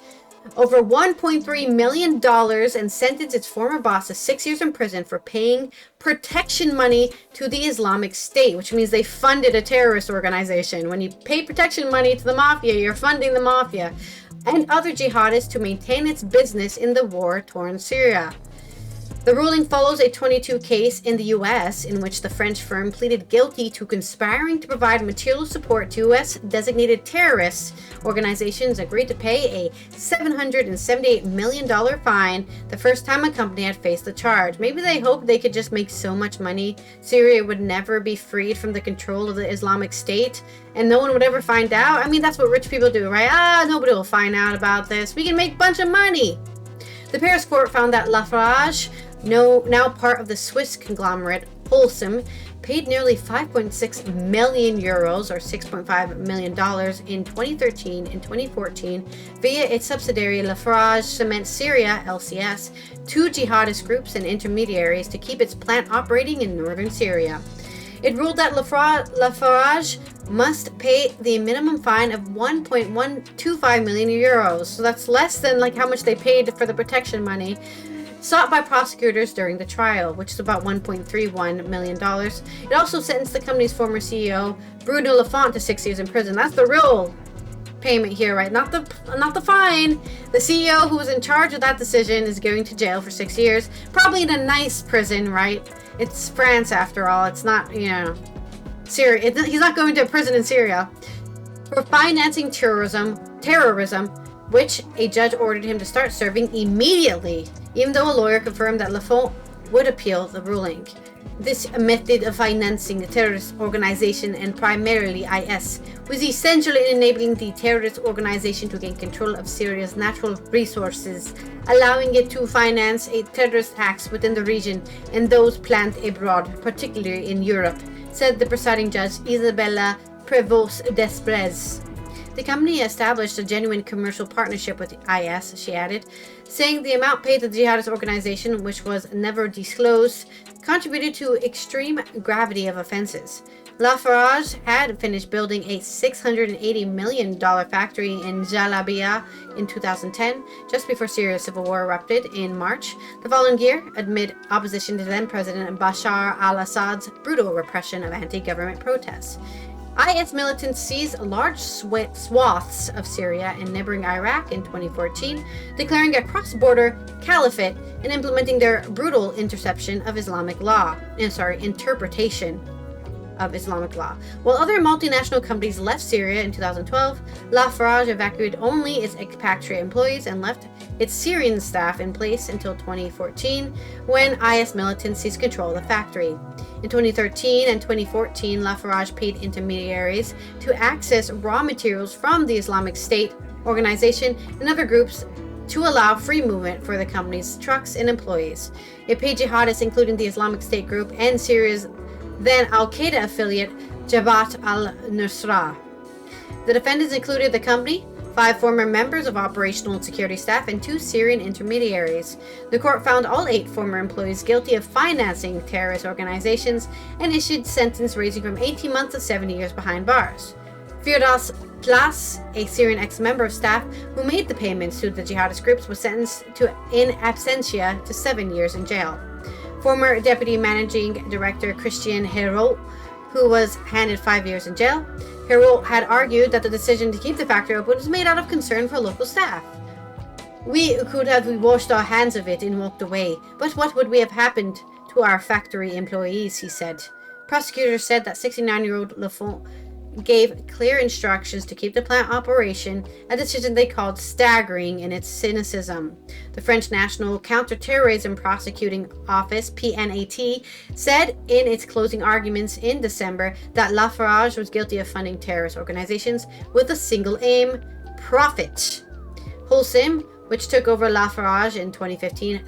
over $1.3 million and sentenced its former boss to 6 years in prison for paying protection money to the Islamic State, which means they funded a terrorist organization. When you pay protection money to the mafia, you're funding the mafia and other jihadists to maintain its business in the war-torn Syria. The ruling follows a 22 case in the U.S. in which the French firm pleaded guilty to conspiring to provide material support to U.S.-designated terrorist organizations, agreed to pay a $778 million fine the first time a company had faced the charge. Maybe they hoped they could just make so much money, Syria would never be freed from the control of the Islamic State, and no one would ever find out. I mean, that's what rich people do, right? Nobody will find out about this. We can make a bunch of money. The Paris court found that Lafarge, now part of the Swiss conglomerate Holcim, paid nearly 5.6 million euros or $6.5 million in 2013 and 2014 via its subsidiary Lafarge Cement Syria, LCS, to jihadist groups and intermediaries to keep its plant operating in northern Syria. It ruled that Lafarge must pay the minimum fine of 1.125 million euros. So that's less than how much they paid for the protection money sought by prosecutors during the trial, which is about $1.31 million. It also sentenced the company's former CEO, Bruno Lafont, to 6 years in prison. That's the real payment here, right? Not the fine. The CEO who was in charge of that decision is going to jail for 6 years, probably in a nice prison, right? It's France after all. It's not, Syria. He's not going to prison in Syria for financing terrorism, which a judge ordered him to start serving immediately, even though a lawyer confirmed that Lafont would appeal the ruling. This method of financing the terrorist organization, and primarily IS, was essential in enabling the terrorist organization to gain control of Syria's natural resources, allowing it to finance terrorist acts within the region and those planned abroad, particularly in Europe, said the presiding judge Isabella Prevost Desprez. The company established a genuine commercial partnership with IS, she added, saying the amount paid to the jihadist organization, which was never disclosed, contributed to extreme gravity of offenses. Lafarge had finished building a $680 million factory in Jalabia in 2010, just before Syria's civil war erupted in March the following year, amid opposition to then-President Bashar al-Assad's brutal repression of anti-government protests. IS militants seized large swaths of Syria and neighboring Iraq in 2014, declaring a cross-border caliphate and implementing their brutal interpretation of Islamic law. While other multinational companies left Syria in 2012, Lafarge evacuated only its expatriate employees and left its Syrian staff in place until 2014, when IS militants seized control of the factory. In 2013 and 2014, Lafarge paid intermediaries to access raw materials from the Islamic State organization and other groups to allow free movement for the company's trucks and employees. It paid jihadists, including the Islamic State group and Syria's then Al-Qaeda affiliate Jabhat al-Nusra. The defendants included the company, 5 former members of operational and security staff, and 2 Syrian intermediaries. The court found all 8 former employees guilty of financing terrorist organizations and issued sentences ranging from 18 months to 70 years behind bars. Firdaus Plas, a Syrian ex-member of staff who made the payments to the jihadist groups, was sentenced to in absentia to 7 years in jail. Former Deputy Managing Director Christian Hérault, who was handed 5 years in jail. Hérault had argued that the decision to keep the factory open was made out of concern for local staff. We could have washed our hands of it and walked away, but what would have happened to our factory employees, he said. Prosecutors said that 69-year-old Lafont gave clear instructions to keep the plant operation, a decision they called staggering in its cynicism. The French National Counter-Terrorism Prosecuting Office, PNAT, said in its closing arguments in December that Lafarge was guilty of funding terrorist organizations with a single aim: profit. Holcim, which took over Lafarge in 2015,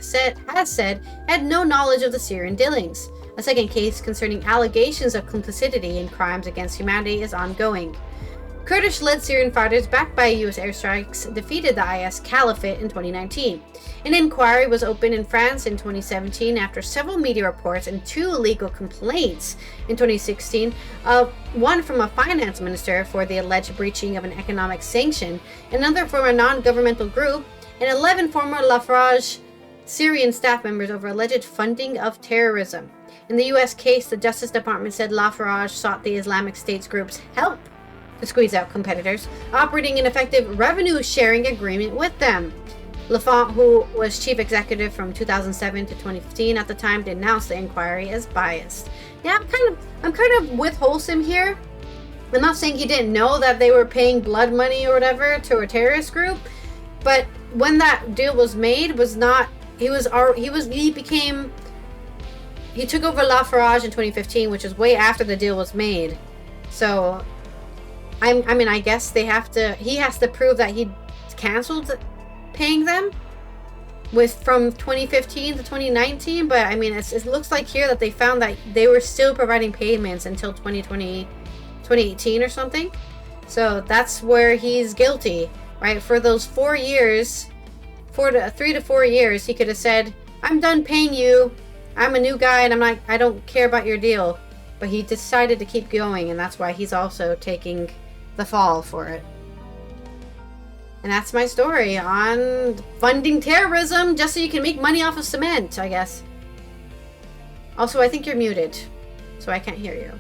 has said had no knowledge of the Syrian dealings. A second case concerning allegations of complicity in crimes against humanity is ongoing. Kurdish-led Syrian fighters backed by U.S. airstrikes defeated the IS Caliphate in 2019. An inquiry was opened in France in 2017 after several media reports and 2 legal complaints in 2016, one from a finance minister for the alleged breaching of an economic sanction, another from a non-governmental group, and 11 former Lafarge Syrian staff members over alleged funding of terrorism. In the U.S. case, the Justice Department said Lafarge sought the Islamic State's group's help to squeeze out competitors, operating an effective revenue-sharing agreement with them. Lafont, who was chief executive from 2007 to 2015 at the time, denounced the inquiry as biased. Yeah, I'm kind of with Holcim here. I'm not saying he didn't know that they were paying blood money or whatever to a terrorist group, but when that deal was made, he took over Lafarge in 2015, which is way after the deal was made. So, I guess he has to prove that he canceled paying them from 2015 to 2019. But it looks like here that they found that they were still providing payments until 2018 or something. So that's where he's guilty, right? For those 4 years, 3 to 4 years, he could have said, "I'm done paying you. I'm a new guy and I don't care about your deal." But he decided to keep going, and that's why he's also taking the fall for it. And that's my story on funding terrorism just so you can make money off of cement, I guess. Also, I think you're muted, so I can't hear you.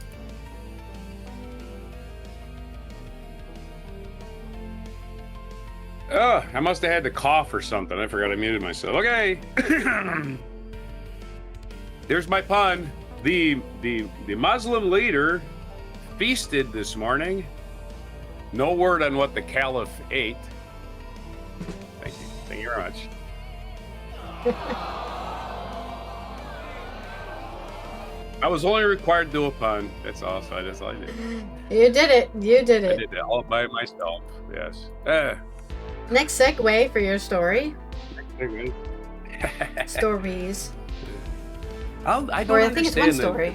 Oh, I must have had to cough or something. I forgot I muted myself. Okay. There's my pun. The Muslim leader feasted this morning. No word on what the caliph ate. much. I was only required to do a pun. That's all. So that's all I did. You did it. You did it. I did it all by myself. Yes. Next segue for your story. Stories. I don't think it's one story.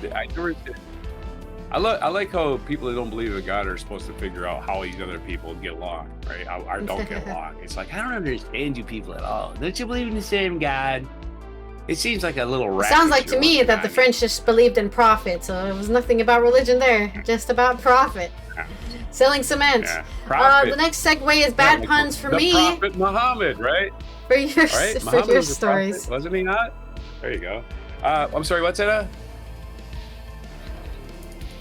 I like how people that don't believe in God are supposed to figure out how these other people get along, right? Or don't get along. It's like, I don't understand you people at all. Don't you believe in the same God? It seems like a little racket. Sounds like to me that the French just believed in profit, so it was nothing about religion there, just about profit. Selling cement. Yeah, the next segue is bad puns for me. Prophet Muhammad, right? For your, right? for your stories. Wasn't he not? There you go. I'm sorry, what's that?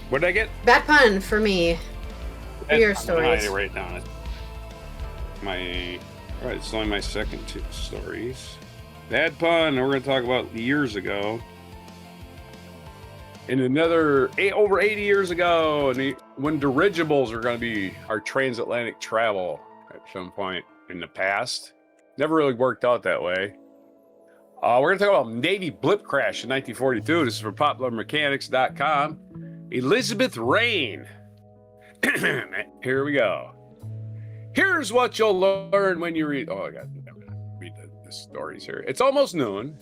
What did I get? Bad pun for me. For your stories. Right down. It's only my second two stories. Bad pun, we're going to talk about years ago. In over 80 years ago, when dirigibles are going to be our transatlantic travel at some point in the past. Never really worked out that way. We're going to talk about Navy blimp crash in 1942. This is from popularmechanics.com. Elizabeth Rain. Here we go. Here's what you'll learn when you read. Oh, I got to read the stories here. It's almost noon.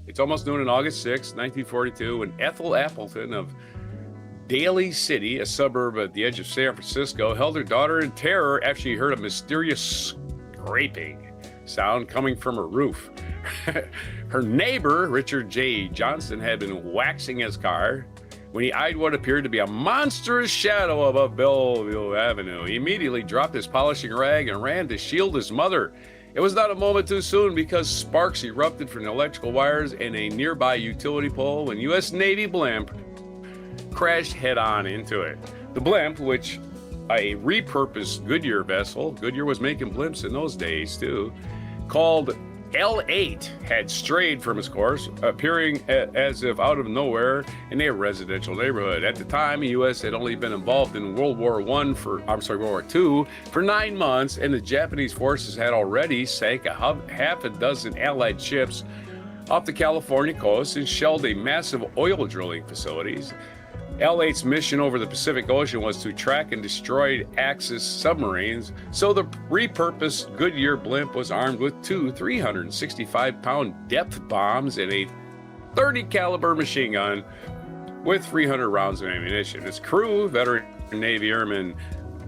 It's almost noon on August 6, 1942, when Ethel Appleton of Daly City, a suburb at the edge of San Francisco, held her daughter in terror after she heard a mysterious scraping sound coming from her roof. Her neighbor, Richard J. Johnson, had been waxing his car when he eyed what appeared to be a monstrous shadow above Bellevue Avenue. He immediately dropped his polishing rag and ran to shield his mother. It was not a moment too soon because sparks erupted from the electrical wires and a nearby utility pole when U.S. Navy blimp crashed head-on into it. The blimp, which a repurposed Goodyear vessel, Goodyear was making blimps in those days too, called L8, had strayed from its course, appearing as if out of nowhere in a residential neighborhood. At the time, the U.S. had only been involved in World War II for 9 months, and the Japanese forces had already sank half a dozen Allied ships off the California coast and shelled a massive oil drilling facilities. L8's mission over the Pacific Ocean was to track and destroy Axis submarines, so the repurposed Goodyear blimp was armed with two 365-pound depth bombs and a 30 caliber machine gun with 300 rounds of ammunition. Its crew, veteran Navy Airman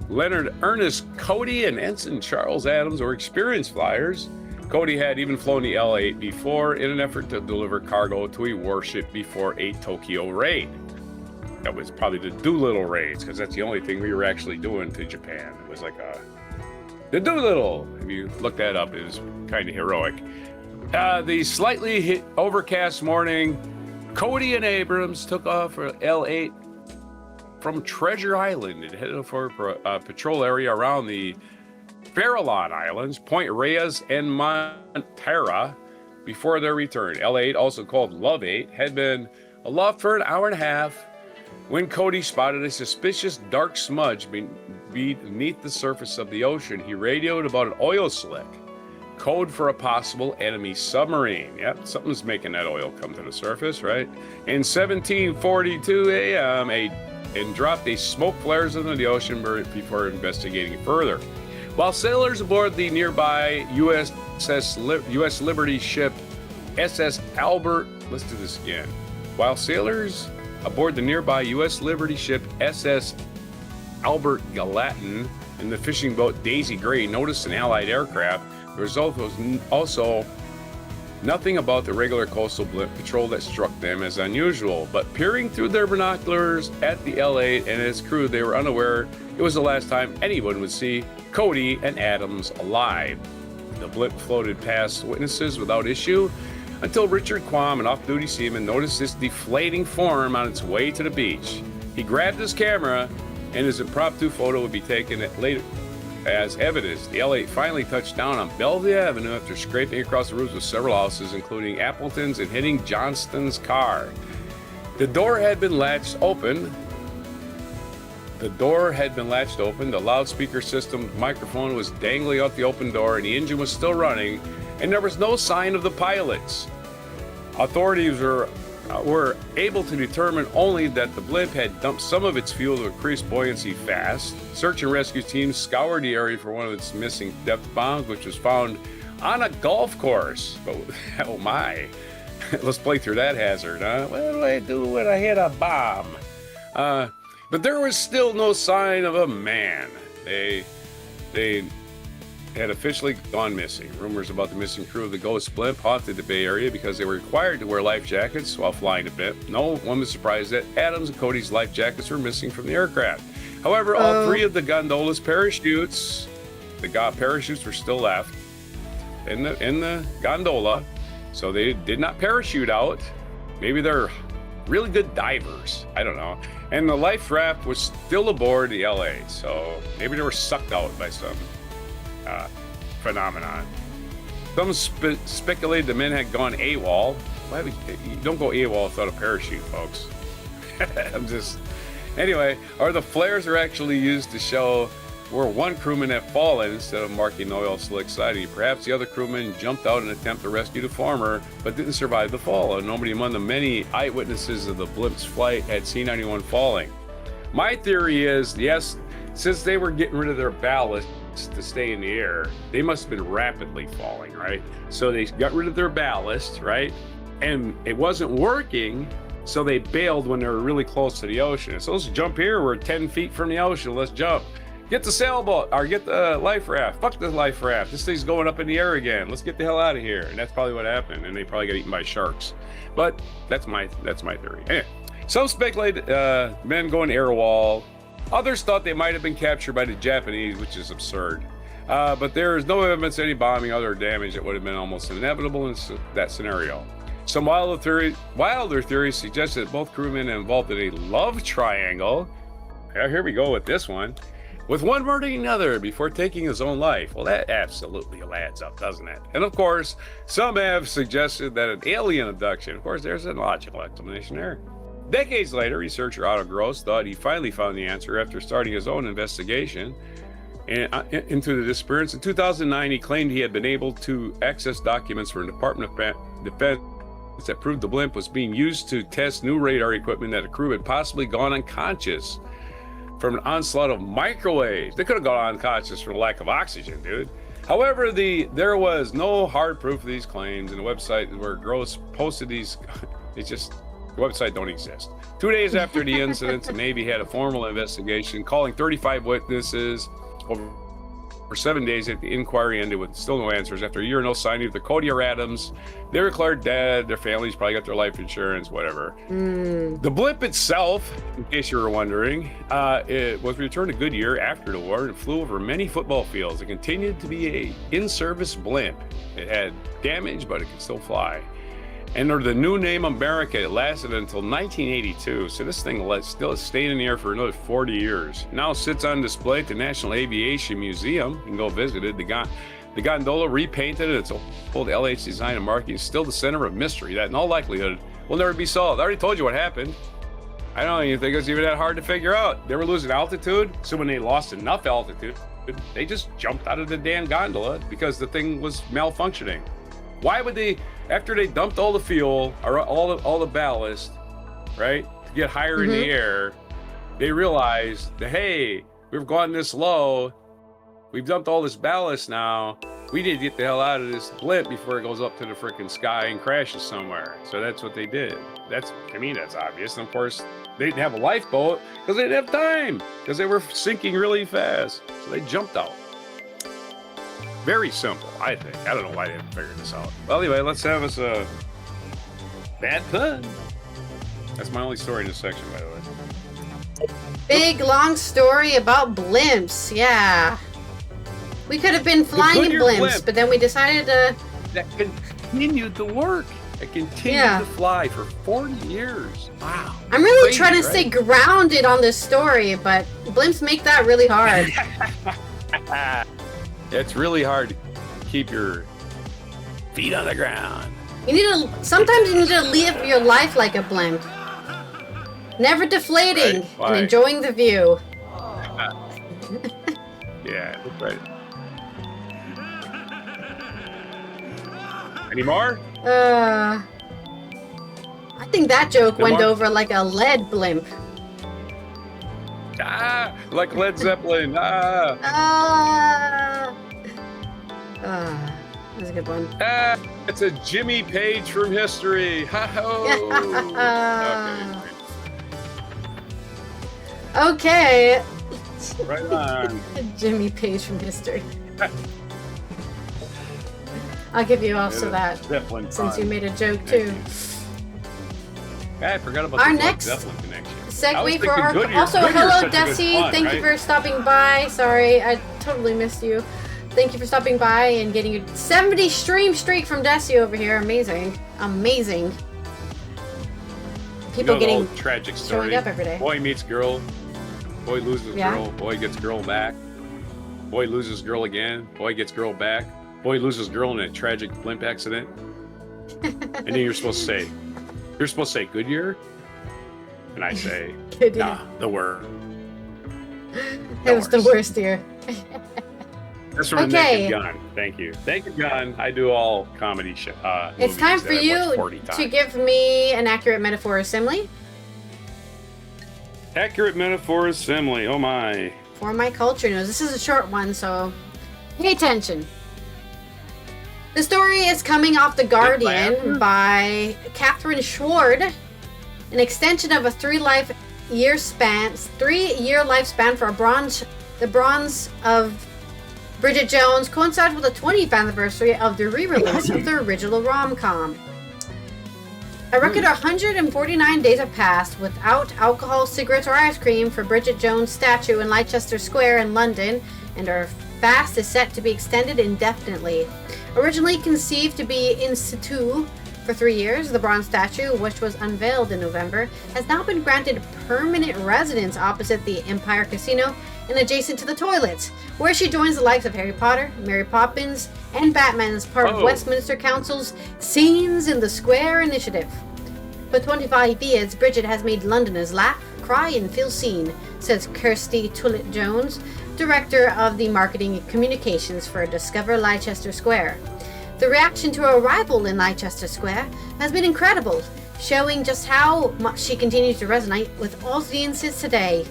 Leonard Ernest Cody and Ensign Charles Adams, were experienced flyers. Cody had even flown the L8 before in an effort to deliver cargo to a warship before a Tokyo raid. That was probably the Doolittle raids, because that's the only thing we were actually doing to Japan. It was like the Doolittle. If you look that up, it was kind of heroic. The slightly overcast morning, Cody and Abrams took off for L8 from Treasure Island and headed for a patrol area around the Farallon Islands, Point Reyes, and Montara before their return. L8, also called Love 8, had been aloft for an hour and a half when Cody spotted a suspicious dark smudge beneath the surface of the ocean. He radioed about an oil slick, code for a possible enemy submarine. Yep, something's making that oil come to the surface, right? In 17:42 a.m., and dropped a smoke flares into the ocean before investigating further. While sailors aboard the nearby U.S. Liberty ship SS Albert, let's do this again. While sailors aboard the nearby U.S. Liberty ship SS Albert Gallatin and the fishing boat Daisy Gray noticed an Allied aircraft, the result was also nothing about the regular coastal blimp patrol that struck them as unusual. But peering through their binoculars at the L8 and its crew, they were unaware it was the last time anyone would see Cody and Adams alive. The blimp floated past witnesses without issue until Richard Quam, an off-duty seaman, noticed this deflating form on its way to the beach. He grabbed his camera, and his impromptu photo would be taken later as evidence. The L8 finally touched down on Bellevue Avenue after scraping across the roofs of several houses, including Appleton's, and hitting Johnston's car. The door had been latched open. The loudspeaker system microphone was dangling out the open door, and the engine was still running and there was no sign of the pilots. Authorities were able to determine only that the blimp had dumped some of its fuel to increase buoyancy fast. Search and rescue teams scoured the area for one of its missing depth bombs, which was found on a golf course. But oh my, let's play through that hazard, huh? What do I do when I hit a bomb? But there was still no sign of a man. They had officially gone missing. Rumors about the missing crew of the ghost blimp haunted the Bay Area because they were required to wear life jackets while flying the blimp. No one was surprised that Adams and Cody's life jackets were missing from the aircraft. However, all three of the gondola's parachutes, parachutes were still left in the gondola, so they did not parachute out. Maybe they're really good divers. I don't know. And the life raft was still aboard the LA, so maybe they were sucked out by some phenomenon. Some speculated the men had gone AWOL. You don't go AWOL without a parachute, folks. Anyway, or the flares are actually used to show where one crewman had fallen instead of marking the oil slick siding. Perhaps the other crewman jumped out in an attempt to rescue the former, but didn't survive the fall, and nobody among the many eyewitnesses of the blimp's flight had seen anyone falling. My theory is, yes, since they were getting rid of their ballast to stay in the air, they must have been rapidly falling, right? So they got rid of their ballast, right? And it wasn't working, so they bailed when they were really close to the ocean. So let's jump here, we're 10 feet from the ocean, let's jump. Get the sailboat, or get the life raft. Fuck the life raft, this thing's going up in the air again. Let's get the hell out of here. And that's probably what happened, and they probably got eaten by sharks. But that's my theory. Anyway, some speculated men going AWOL. Others thought they might have been captured by the Japanese, which is absurd. But there is no evidence of any bombing or other damage that would have been almost inevitable in that scenario. Some wilder theories suggest that both crewmen involved in a love triangle. Here we go with this one. With one murdering another before taking his own life. Well, that absolutely adds up, doesn't it? And of course, some have suggested that an alien abduction. Of course, there's a logical explanation there. Decades later, researcher Otto Gross thought he finally found the answer after starting his own investigation into the disappearance. In 2009, he claimed he had been able to access documents from the Department of Defense that proved the blimp was being used to test new radar equipment that a crew had possibly gone unconscious from an onslaught of microwaves. They could have gone unconscious from lack of oxygen, dude. However, there was no hard proof of these claims, and the website where Gross posted these, the website don't exist. 2 days after the incident, the Navy had a formal investigation, calling 35 witnesses. For 7 days, the inquiry ended with still no answers. After a year, no sign of either Cody or Adams. They were declared dead. Their families probably got their life insurance, whatever. The blimp itself, in case you were wondering, it was returned to Goodyear after the war and flew over many football fields. It continued to be a in-service blimp. It had damage, but it could still fly. And under the new name America, it lasted until 1982. So this thing still stayed in the air for another 40 years. Now sits on display at the National Aviation Museum. You can go visit it. The gondola, repainted, its old LH design and marking, is still the center of mystery that in all likelihood will never be solved. I already told you what happened. I don't even think it was even that hard to figure out. They were losing altitude, so when they lost enough altitude, they just jumped out of the damn gondola because the thing was malfunctioning. Why would they, after they dumped all the fuel or all the ballast, right, to get higher in the air, they realized that, hey, we've gone this low, we've dumped all this ballast now, we need to get the hell out of this blimp before it goes up to the freaking sky and crashes somewhere. So that's what they did. That's obvious. And of course, they didn't have a lifeboat because they didn't have time because they were sinking really fast. So they jumped out. Very simple, I think. I don't know why they didn't figure this out. Well, anyway, let's have us a bad pun. That's my only story in this section, by the way. Big, long story about blimps. Yeah. We could have been flying in blimps, but then we decided to... That continued to work. It continued to fly for 40 years. Wow. I'm really trying to stay grounded on this story, but blimps make that really hard. It's really hard to keep your feet on the ground. Sometimes you need to live your life like a blimp. Never deflating and enjoying the view. Yeah, right. Any more? I think that joke went over like a lead blimp. Like Led Zeppelin. That's a good one. It's a Jimmy Page from history. Okay. Right on. Jimmy Page from history. I'll give you also that, since you made a joke too. I forgot about our the next Zeppelin connection. Segue for our hello Desi, thank you for stopping by. Sorry, I totally missed you. Thank you for stopping by and getting a 70 stream streak from Desi over here. Amazing. People getting tragic story. Showing up every day. Boy meets girl. Boy loses girl. Boy gets girl back. Boy loses girl again. Boy gets girl back. Boy loses girl in a tragic blimp accident. And then you're supposed to say, Goodyear? And I say, nah, the worst. It was the worst year. That's from Naked Gun. Thank you. Naked Gun. I do all comedy it's time for you to give me an accurate metaphor or simile. Accurate metaphor or simile. Oh my. For my culture news. This is a short one, so pay attention. The story is coming off The Guardian by Catherine Schward, an extension of a 3-year lifespan for the bronze of Bridget Jones coincides with the 20th anniversary of the re-release of the original rom-com. A record 149 days have passed without alcohol, cigarettes, or ice cream for Bridget Jones' statue in Leicester Square in London, and her fast is set to be extended indefinitely. Originally conceived to be in situ for 3 years, the bronze statue, which was unveiled in November, has now been granted permanent residence opposite the Empire Casino and adjacent to the toilets, where she joins the likes of Harry Potter, Mary Poppins, and Batman as part of Westminster Council's Scenes in the Square initiative. For 25 years, Bridget has made Londoners laugh, cry, and feel seen, says Kirsty Tullett-Jones, Director of the Marketing and Communications for Discover Leicester Square. The reaction to her arrival in Leicester Square has been incredible, showing just how much she continues to resonate with audiences today.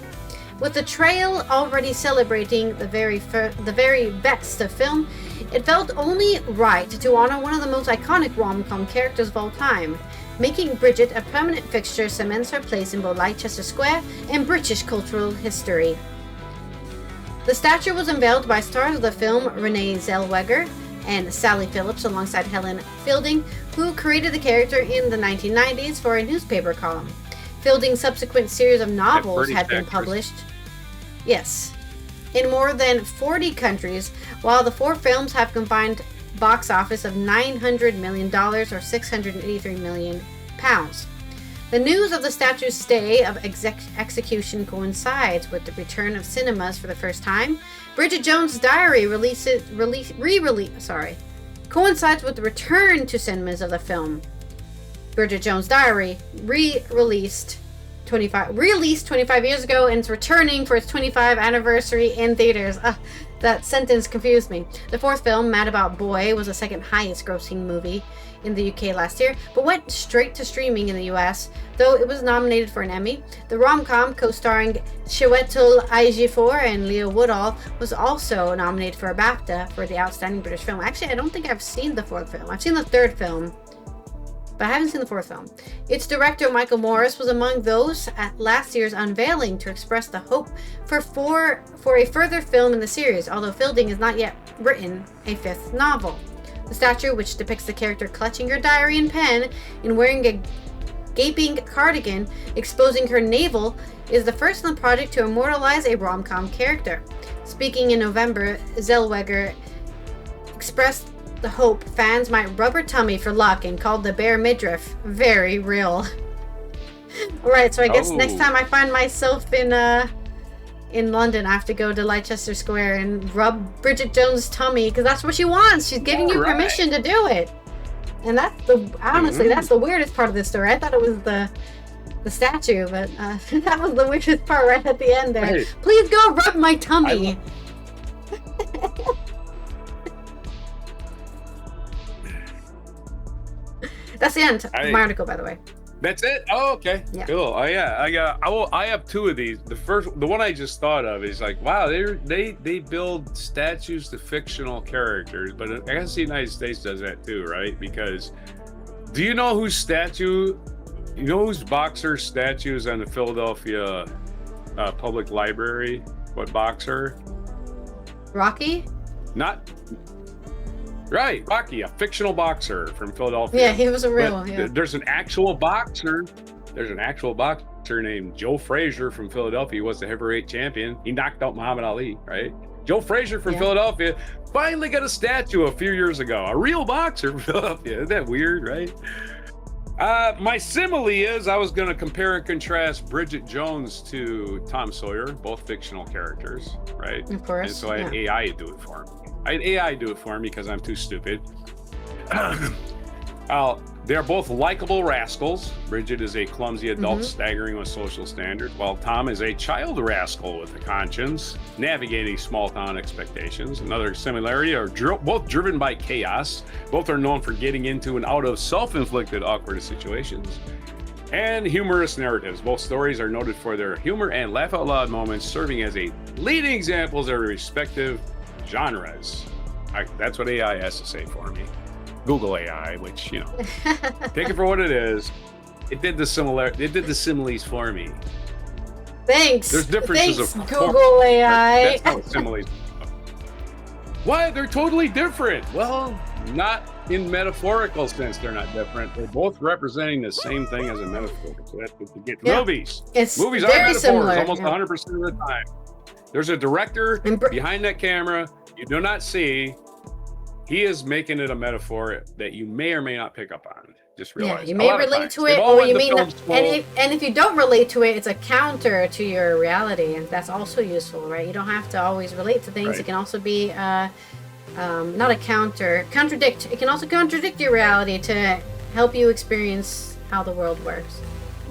With the trail already celebrating the very best of film, it felt only right to honor one of the most iconic rom-com characters of all time. Making Bridget a permanent fixture cements her place in both Leicester Square and British cultural history. The statue was unveiled by stars of the film Renee Zellweger and Sally Phillips alongside Helen Fielding, who created the character in the 1990s for a newspaper column. Fielding's subsequent series of novels had been published in more than 40 countries, while the 4 films have combined box office of $900 million or £683 million. The news of the statue's stay of execution coincides with the return of cinemas for the first time. Bridget Jones' Diary coincides with the return to cinemas of the film. Bridget Jones' Diary released 25 years ago and it's returning for its 25th anniversary in theaters. That sentence confused me. The 4th film, Mad About Boy, was the second highest grossing movie in the UK last year, but went straight to streaming in the US, though it was nominated for an Emmy. The rom-com, co-starring Chiwetel Ejiofor and Leo Woodall, was also nominated for a BAFTA for the Outstanding British Film. Actually, I don't think I've seen the 4th film. I've seen the 3rd film, but I haven't seen the 4th film. Its director, Michael Morris, was among those at last year's unveiling to express the hope for a further film in the series, although Fielding has not yet written a 5th novel. The statue, which depicts the character clutching her diary and pen and wearing a gaping cardigan exposing her navel, is the first in the project to immortalize a rom-com character. Speaking in November, Zellweger expressed the hope fans might rub her tummy for luck and called the bare midriff very real. Alright, so I guess next time I find myself in London, I have to go to Leicester Square and rub Bridget Jones' tummy, because that's what she wants. She's giving you permission to do it. And that's that's the weirdest part of this story. I thought it was the statue, but that was the weirdest part right at the end there. Hey, please go rub my tummy. That's the end of my article, by the way. That's it? Oh, okay. Yeah. Cool. Oh, yeah. I have two of these. The one I just thought of is like, wow, they build statues to fictional characters, but I guess the United States does that too, right? Because do you know whose boxer statue is on the Philadelphia Public Library? What boxer? Rocky? Not right, Wacky, a fictional boxer from Philadelphia. Yeah, he was a real. Yeah. There's an actual boxer. There's an actual boxer named Joe Frazier from Philadelphia. He was the heavyweight champion. He knocked out Muhammad Ali, right? Joe Frazier from Philadelphia finally got a statue a few years ago. A real boxer from Philadelphia. Isn't that weird, right? My simile is I was going to compare and contrast Bridget Jones to Tom Sawyer, both fictional characters, right? Of course. And so I had AI do it for me. I had AI do it for me because I'm too stupid. They're both likable rascals. Bridget is a clumsy adult staggering with social standards, while Tom is a child rascal with a conscience, navigating small town expectations. Another similarity are both driven by chaos. Both are known for getting into and out of self-inflicted awkward situations. And humorous narratives. Both stories are noted for their humor and laugh-out-loud moments, serving as a leading examples of their respective genres. That's what AI has to say for me. Google AI, which, you know, take it for what it is. It did the similes for me. Thanks. There's differences Thanks, of Google AI. That's how similes. Why? They're totally different. Well, not in metaphorical sense. They're not different. They're both representing the same thing as a metaphor. So that's what you get. Movies. Movies are metaphors similar, almost 100% of the time. There's a director behind that camera you do not see. He is making it a metaphor that you may or may not pick up on. Just realize. Yeah, you may relate to it, or you may not. And if you don't relate to it, it's a counter to your reality, and that's also useful, right? You don't have to always relate to things. Right. It can also be not a contradict. It can also contradict your reality to help you experience how the world works.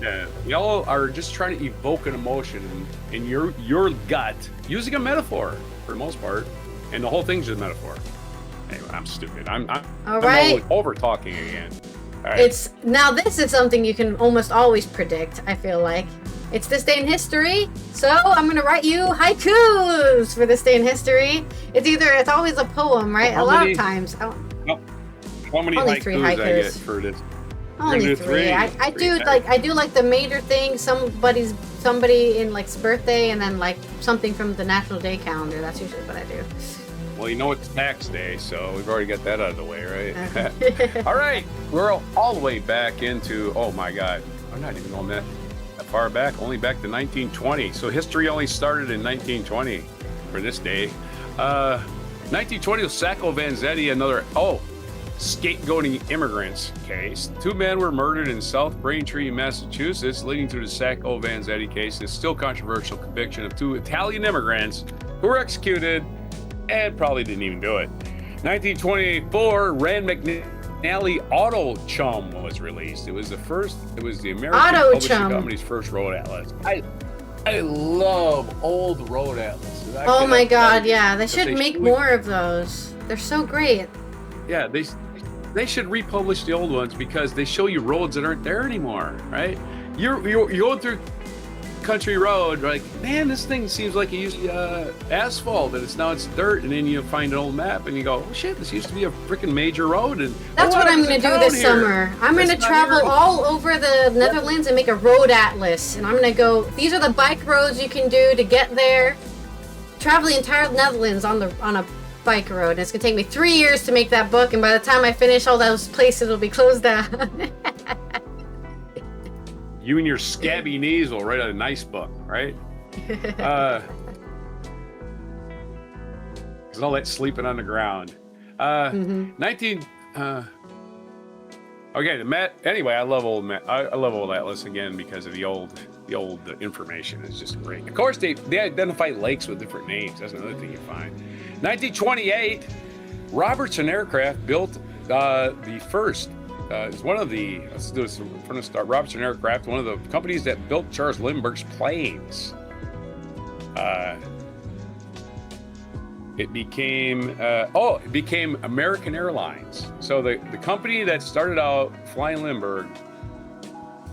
Yeah, y'all are just trying to evoke an emotion in your gut using a metaphor for the most part, and the whole thing's just a metaphor. Anyway, I'm stupid. I'm over talking again. All right. This is something you can almost always predict, I feel like. It's this day in history, so I'm gonna write you haikus for this day in history. It's always a poem, right? How lot many, of times. How many haikus I get for this? Only three. I do like the major thing, somebody in like's birthday, and then like something from the National Day calendar. That's usually what I do. Well, you know it's tax day, so we've already got that out of the way, right? All right, we're all the way back into, oh my God, I'm not even going that far back, only back to 1920. So history only started in 1920 for this day. 1920 was Sacco Vanzetti, another, scapegoating immigrants case. 2 men were murdered in South Braintree, Massachusetts, leading to the Sacco Vanzetti case. It's still controversial conviction of 2 Italian immigrants who were executed and probably didn't even do it. 1924, Rand McNally Auto Chum was released. It was the American Publishing Company's first road atlas. I love old road atlases. Oh my God, yeah. They should make more of those. They're so great. Yeah, they should republish the old ones because they show you roads that aren't there anymore, right? You're going through country road, like, man, this thing seems like it used to be asphalt, and it's dirt, and then you find an old map and you go, oh shit, this used to be a freaking major road. And that's what I'm going to do this summer. I'm going to travel all over the Netherlands and make a road atlas, and I'm going to go, these are the bike roads you can do to get there. Travel the entire Netherlands on a bike road, and it's going to take me 3 years to make that book, and by the time I finish, all those places will be closed down. You and your scabby knees will write a nice book, right? Because all that sleeping on the ground. Anyway, I love old atlas again because of the old information is just great. Of course, they identify lakes with different names. That's another thing you find. 1928, Robertson Aircraft built the first. It's one of the, let's do this from the start, Robertson Aircraft, one of the companies that built Charles Lindbergh's planes. it became American Airlines. So the company that started out flying Lindbergh,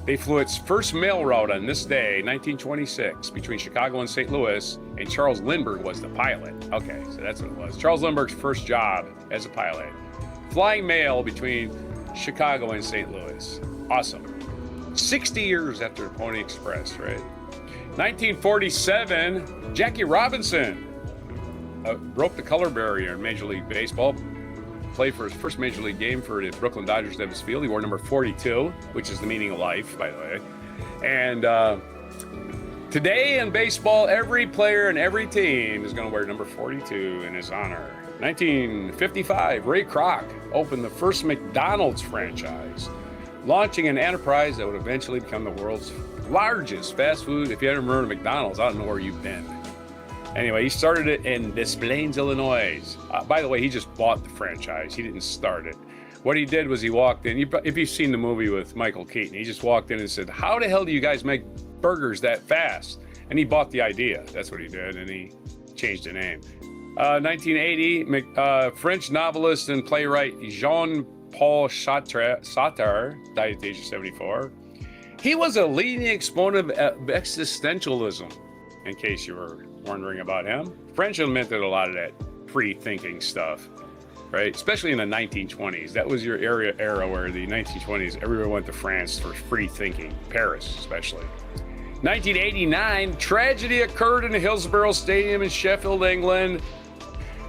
they flew its first mail route on this day, 1926, between Chicago and St. Louis, and Charles Lindbergh was the pilot. Okay, so that's what it was. Charles Lindbergh's first job as a pilot. Flying mail between Chicago and St. Louis. Awesome. 60 years after the Pony Express, right? 1947, Jackie Robinson broke the color barrier in Major League Baseball. Played for his first Major League game for the Brooklyn Dodgers Davis Field. He wore number 42, which is the meaning of life, by the way. And today in baseball, every player and every team is going to wear number 42 in his honor. 1955, Ray Kroc opened the first McDonald's franchise, launching an enterprise that would eventually become the world's largest fast food. If you haven't heard of McDonald's, I don't know where you've been. Anyway, he started it in Des Plaines, Illinois. By the way, he just bought the franchise. He didn't start it. What he did was he walked in. If you've seen the movie with Michael Keaton, he just walked in and said, "How the hell do you guys make burgers that fast?" And he bought the idea. That's what he did, and he changed the name. 1980, French novelist and playwright Jean-Paul Sartre died at the age of 74. He was a leading exponent of existentialism, in case you were wondering about him. French invented a lot of that free-thinking stuff, right? Especially in the 1920s. That was your era where the 1920s, everyone went to France for free thinking, Paris especially. 1989, tragedy occurred in the Hillsborough Stadium in Sheffield, England,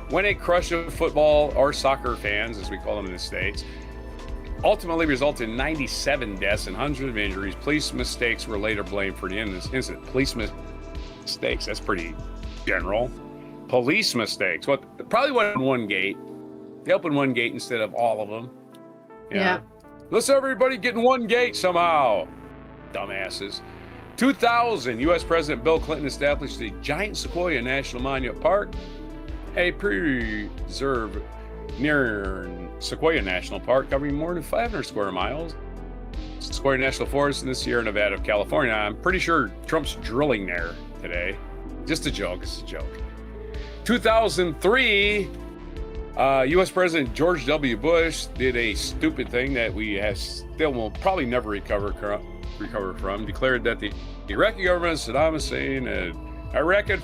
when a crush of football or soccer fans, as we call them in the States, ultimately resulted in 97 deaths and hundreds of injuries. Police mistakes were later blamed for the incident. Police mistakes, that's pretty general. Police mistakes. Probably went in one gate. They opened one gate instead of all of them. Yeah. Let's everybody get in one gate somehow. Dumbasses. 2000, U.S. President Bill Clinton established the Giant Sequoia National Monument Park, a preserve near Sequoia National Park covering more than 500 square miles. Sequoia National Forest in the Sierra Nevada of California. I'm pretty sure Trump's drilling there today. Just a joke. It's a joke. 2003, U.S. President George W. Bush did a stupid thing that we still will probably never recover from. Declared that the Iraqi government, Saddam Hussein, and Iraq had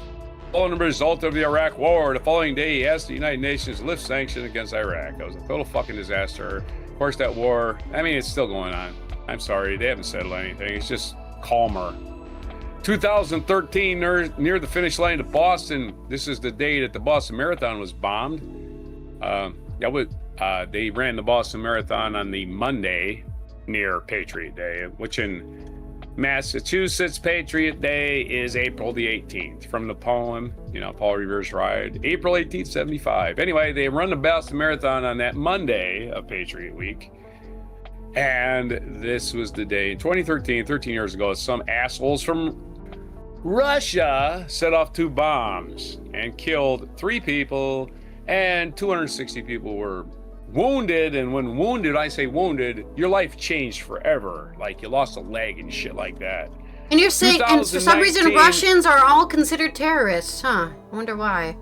fallen as a result of the Iraq War. The following day, he asked the United Nations to lift sanctions against Iraq. It was a total fucking disaster. Of course, that war, I mean, it's still going on. I'm sorry, they haven't settled anything. It's just calmer. 2013, near the finish line of Boston, this is the day that the Boston Marathon was bombed. They ran the Boston Marathon on the Monday near Patriot Day, which in Massachusetts, Patriot Day is April the 18th, from the poem, Paul Revere's Ride, April 18th, 75. Anyway, they run the Boston Marathon on that Monday of Patriot Week. And this was the day in 2013, 13 years ago, some assholes from Russia set off 2 bombs and killed 3 people, and 260 people were wounded. And when wounded, I say wounded, your life changed forever. Like you lost a leg and shit like that. And you're saying, and for some reason, Russians are all considered terrorists, huh? I wonder why.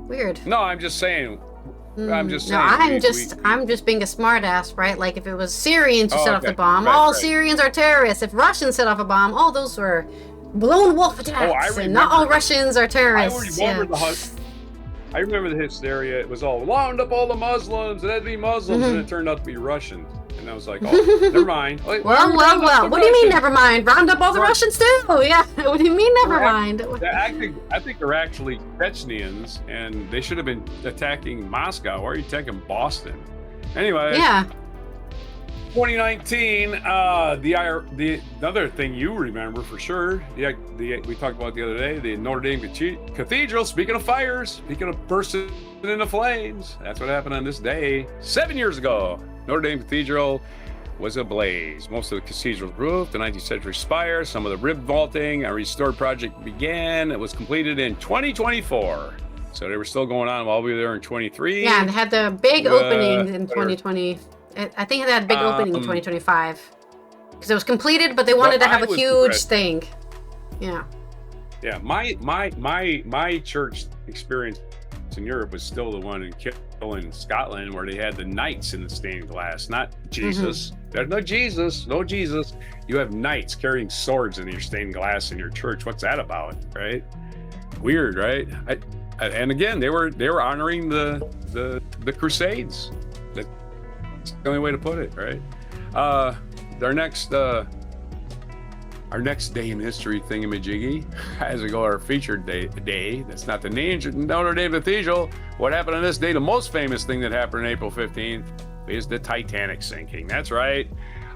Weird. No, I'm just saying. I'm just being a smartass, right? Like if it was Syrians who set off the bomb, all Syrians are terrorists. If Russians set off a bomb, all those were lone wolf attacks, and not all Russians are terrorists. I remember the hysteria. It was all round up all the Muslims, and that'd be Muslims, and it turned out to be Russians. And I was like, oh, never mind. Well. What do you mean, never mind? Round up all the Russians too? Yeah. What do you mean, never mind? I think they're actually Chechens, and they should have been attacking Moscow. Why are you attacking Boston? Anyway. Yeah. 2019. The other thing you remember for sure. We talked about the other day. The Notre Dame Cathedral. Speaking of fires, speaking of bursting into flames, that's what happened on this day 7 years ago. Notre Dame Cathedral was ablaze. Most of the cathedral's roof, the 19th century spire, some of the rib vaulting, a restored project began. It was completed in 2024. So they were still going on while we were there in 23. Yeah, they had the big opening in 2020. I think they had a big opening in 2025. Because it was completed, but they wanted to have a huge thing. Yeah. Yeah, my church experienced in Europe was still the one in Scotland where they had the knights in the stained glass, not Jesus. There's no Jesus, no Jesus. You have knights carrying swords in your stained glass in your church. What's that about, right? Weird, right? And again, they were honoring the Crusades. That's the only way to put it, right? Our next day in history thingamajiggy, as we go our featured day. That's not the Notre Dame Cathedral. What happened on this day? The most famous thing that happened on April 15th is the Titanic sinking. That's right.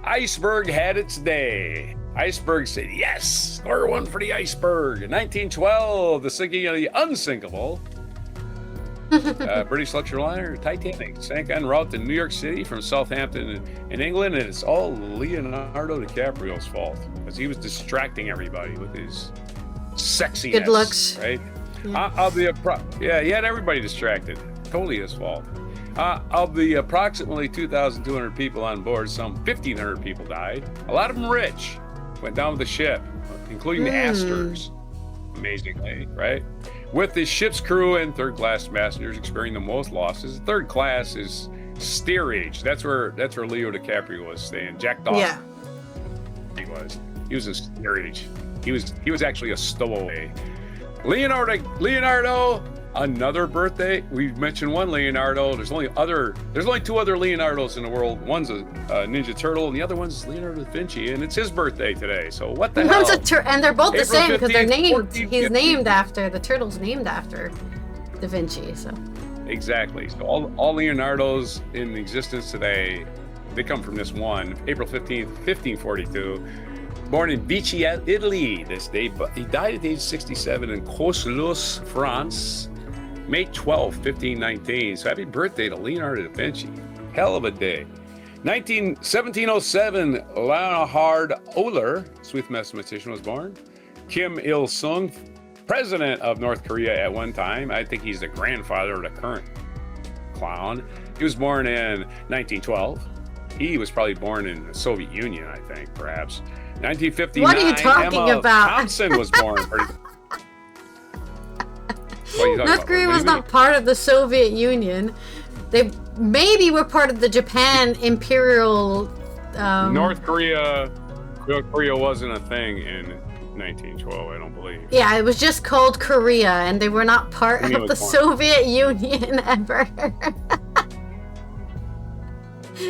Iceberg had its day. Iceberg said, yes, score one for the iceberg. In 1912, the sinking of the unsinkable British luxury liner Titanic sank en route to New York City from Southampton in England, and it's all Leonardo DiCaprio's fault because he was distracting everybody with his sexiness. Good looks, right? Yeah. He had everybody distracted. Totally his fault. Of the approximately 2,200 people on board, some 1,500 people died. A lot of them rich. Went down with the ship, including the Astors. Amazingly, right? With the ship's crew and third-class passengers experiencing the most losses. Third class is steerage. That's where Leo DiCaprio was staying. Jack Dawson. Yeah. He was in steerage. He was actually a stowaway. Leonardo, another birthday. We mentioned one Leonardo. There's only two other Leonardos in the world. One's a Ninja Turtle, and the other one's Leonardo da Vinci, and it's his birthday today. So what the hell? And they're both the same because they're named. 14th, He's named after the turtle's named after Da Vinci. So exactly. So all Leonardos in existence today, they come from this one. April 15th, 1542. Born in Vichy, Italy, this day, but he died at the age of 67 in Coslus, France. May 12, 1519. So happy birthday to Leonardo da Vinci. Hell of a day. 1707, Leonhard Euler, Swiss mathematician, was born. Kim Il-sung, president of North Korea at one time. I think he's the grandfather of the current clown. He was born in 1912. He was probably born in the Soviet Union, I think, perhaps. 1959, what are you talking Emma about? Thompson was born. North Korea was not part of the Soviet Union. They maybe were part of the Japan Imperial. North Korea wasn't a thing in 1912, I don't believe. Yeah, it was just called Korea, and they were not part of the Soviet Union ever.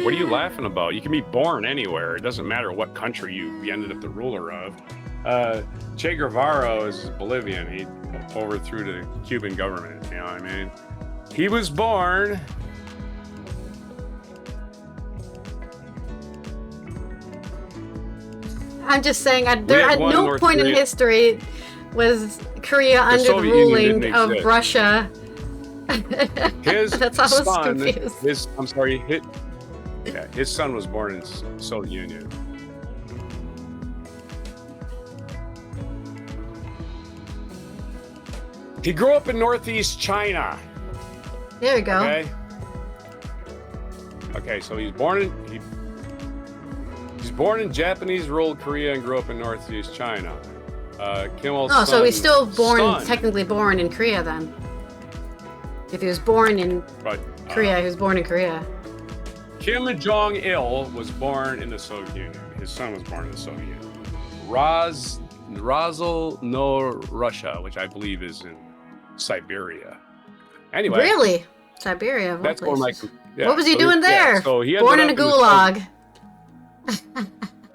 What are you laughing about? You can be born anywhere. It doesn't matter what country you ended up the ruler of. Che Guevara is Bolivian. He overthrew the Cuban government. You know what I mean? He was born. I'm just saying, at no point in history was Korea under the ruling of Russia. That's how I was confused. His son was born in the Soviet Union. He grew up in Northeast China. There we go. Okay, so he's born in Japanese ruled Korea and grew up in Northeast China. Kim Il-sung. So he's still technically born in Korea then. If he was born in Korea, he was born in Korea. Kim Jong-il was born in the Soviet Union. His son was born in the Soviet Union. Razil no Russia, which I believe is in Siberia. Anyway. Really? Siberia? That's where what was he doing there? So he born in a gulag.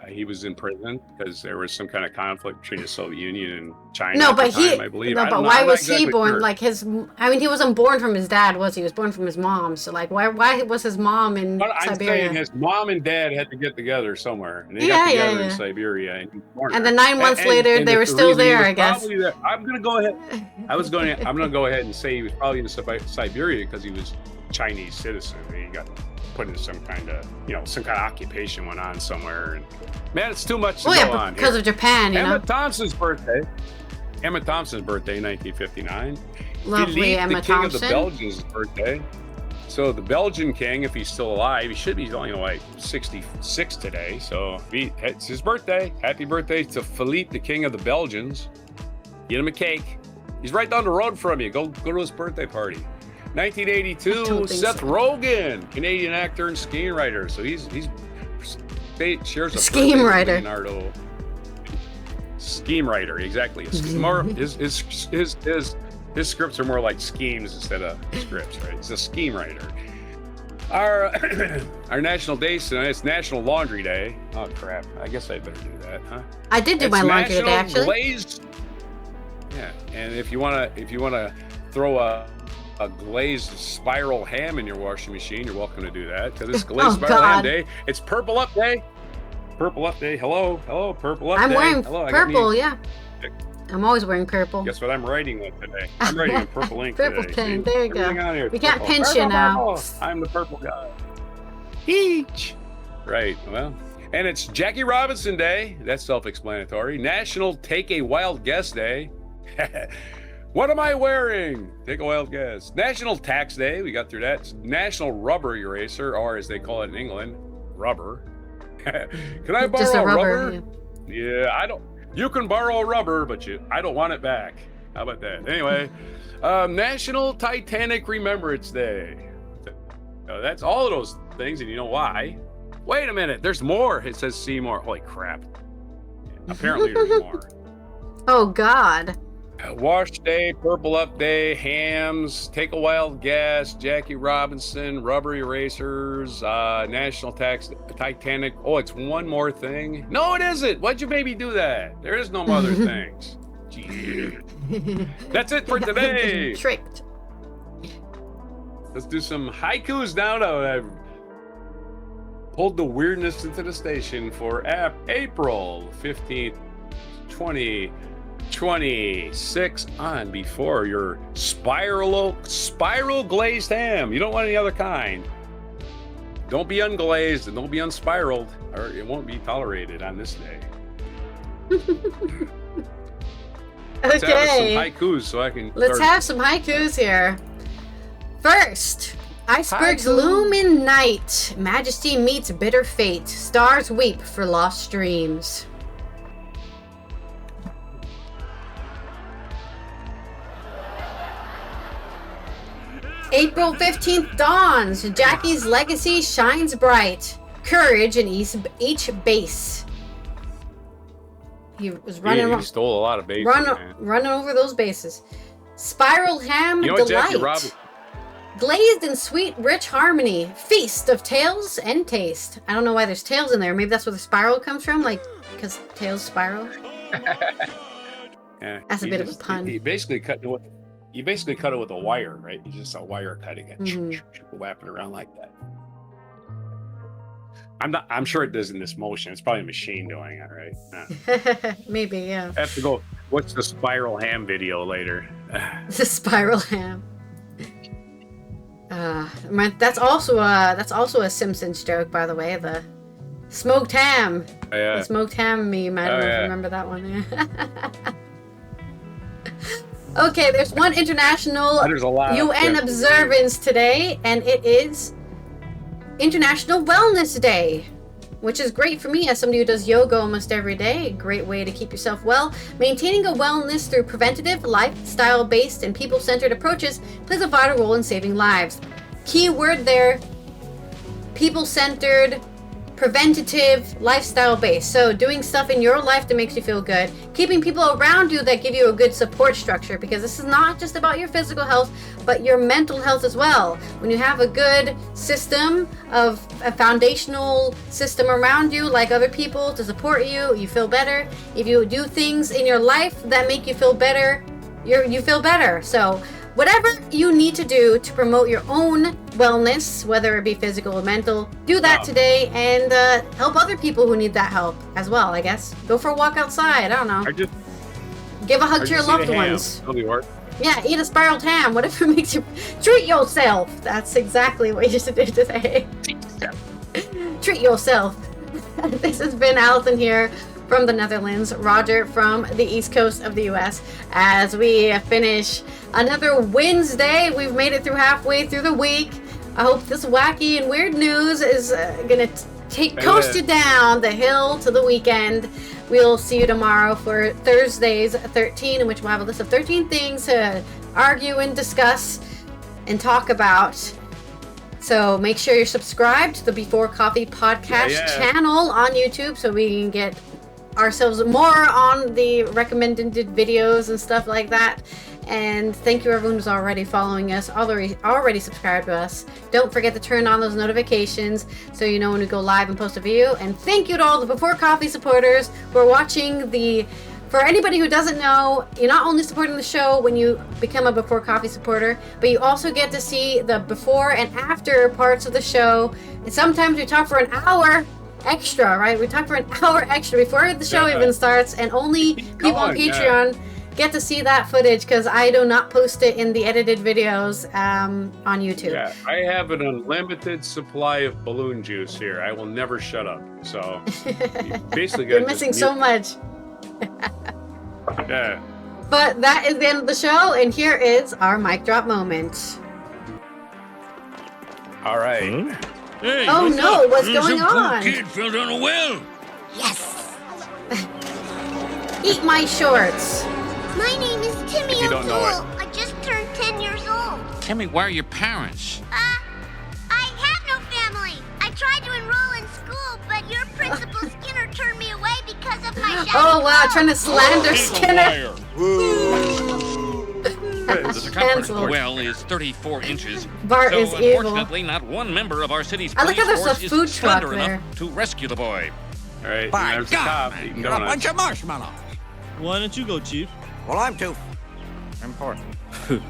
He was in prison because there was some kind of conflict between the Soviet Union and China. No, but I believe. No, but why was he born? Sure. Like he wasn't born from his dad, was he? He was born from his mom. So like, why was his mom in Siberia? I'm saying his mom and dad had to get together somewhere, and they got together in Siberia. And then 9 months later, they were still there, I guess. I'm gonna go ahead. I'm gonna go ahead and say he was probably in Siberia because he was Chinese citizen. He got put in some kind of occupation went on somewhere, and man, it's too much to go on because of Japan. Emma Thompson's birthday, 1959. Lovely Philippe, Emma the king Thompson. of the Belgians' birthday. So the Belgian king, if he's still alive, he should be only like 66 today. So it's his birthday. Happy birthday to Philippe, the king of the Belgians. Get him a cake. He's right down the road from you. Go to his birthday party. 1982, Seth Rogen, Canadian actor and screenwriter. So he's shares a scheme writer. Leonardo. Scheme writer, exactly. More his scripts are more like schemes instead of scripts, right? He's a scheme writer. Our national day tonight is National Laundry Day. Oh crap! I guess I better do that, huh? I did do my laundry today, actually. Glazed. Yeah, and if you wanna throw a glazed spiral ham in your washing machine, you're welcome to do that because it's glazed spiral ham day. It's Purple Up Day. Purple Up Day. Hello, Purple Up Day. I'm wearing purple, yeah. I'm always wearing purple. Guess what I'm writing with today? I'm writing in purple ink purple today. pen. There you go. We can't pinch purple, you now. Purple. I'm the purple guy. Peach. Right. Well, and it's Jackie Robinson Day. That's self-explanatory. National Take a Wild Guess Day. What am I wearing? Take a wild guess. National Tax Day. We got through that. It's National Rubber Eraser, or as they call it in England, rubber. Can I borrow a rubber? Yeah, I don't. You can borrow a rubber, but I don't want it back. How about that? Anyway, National Titanic Remembrance Day. That's all of those things, and you know why? Wait a minute, there's more. It says Seymour. Holy crap. Apparently there's more. Oh, God. Wash Day, Purple Up Day, hams, Take a Wild Guess, Jackie Robinson, Rubber Erasers, National Titanic. Oh, it's one more thing. No, it isn't. Why'd you maybe do that? There is no other things. Gee. That's it for today. Tricked. Let's do some haikus now. I've pulled the weirdness into the station for April 15th, 2026 on before your spiral glazed ham. You don't want any other kind. Don't be unglazed and don't be unspiraled, or it won't be tolerated on this day. Let's have some haikus so I can. Let's have some haikus here. First, icebergs loom in night. Majesty meets bitter fate. Stars weep for lost dreams. April 15th dawns. Jackie's legacy shines bright. Courage in each base. He was running. He stole a lot of bases. Running over those bases. Spiral ham delight. Glazed in sweet, rich harmony. Feast of tales and taste. I don't know why there's tails in there. Maybe that's where the spiral comes from, like because tails spiral. Yeah, that's a bit of a pun. You basically cut it with a wire, right? You just a wire cutting it, wrapping it around like that. I'm sure it does in this motion. It's probably a machine doing it, right? Maybe, yeah. I have to go. What's the spiral ham video later? The spiral ham. That's also a Simpsons joke, by the way. The smoked ham. Oh, yeah. The smoked ham meme. I don't know if you remember that one. Okay, there's one international UN observance today, and it is International Wellness Day, which is great for me as somebody who does yoga almost every day. Great way to keep yourself well. Maintaining a wellness through preventative, lifestyle-based, and people-centered approaches plays a vital role in saving lives. Key word there, people-centered, preventative, lifestyle-based. So doing stuff in your life that makes you feel good. Keeping people around you that give you a good support structure, because this is not just about your physical health, but your mental health as well. When you have a good system of a foundational system around you, like other people to support you, you feel better. If you do things in your life that make you feel better, you feel better. So whatever you need to do to promote your own wellness, whether it be physical or mental, do that today and help other people who need that help as well, I guess. Go for a walk outside. I don't know. Give a hug to your loved ones. Yeah, eat a spiraled ham. Whatever makes you treat yourself. That's exactly what you should do today. Treat yourself. This has been Alison here from the Netherlands, Roger from the East Coast of the US. As we finish another Wednesday, we've made it through halfway through the week. I hope this wacky and weird news is gonna coast you down the hill to the weekend. We'll see you tomorrow for Thursday's 13, in which we'll have a list of 13 things to argue and discuss and talk about. So make sure you're subscribed to the Before Coffee podcast channel on YouTube so we can get ourselves more on the recommended videos and stuff like that. And thank you everyone who's already following us, already subscribed to us. Don't forget to turn on those notifications so you know when we go live and post a video. And thank you to all the Before Coffee supporters who are watching the... For anybody who doesn't know, you're not only supporting the show when you become a Before Coffee supporter, but you also get to see the before and after parts of the show. And sometimes we talk for an hour extra, right? We talk for an hour extra before the show even starts, and only people on Patreon get to see that footage because I do not post it in the edited videos on YouTube. Yeah, I have an unlimited supply of balloon juice here. I will never shut up. So basically, you're missing so much. Yeah. But that is the end of the show, and here is our mic drop moment. All right. Hey, oh no, what's going on? Kid fell down a well. Yes. Eat my shorts. My name is Timmy If you don't know O'Toole. I just turned 10 years old. Timmy, where are your parents? I have no family. I tried to enroll in school, but your principal Skinner turned me away because of my shaggy Oh wow, coat. trying to slander Skinner. The circumference of the well is 34 inches. Bart so is evil. unfortunately, not one member of our city's I like police how there's a force food is truck slender there. enough to rescue the boy. All right. By There's the cop God, eating you're a donuts. bunch of marshmallows. Why don't you go, Chief? Well, I'm too important.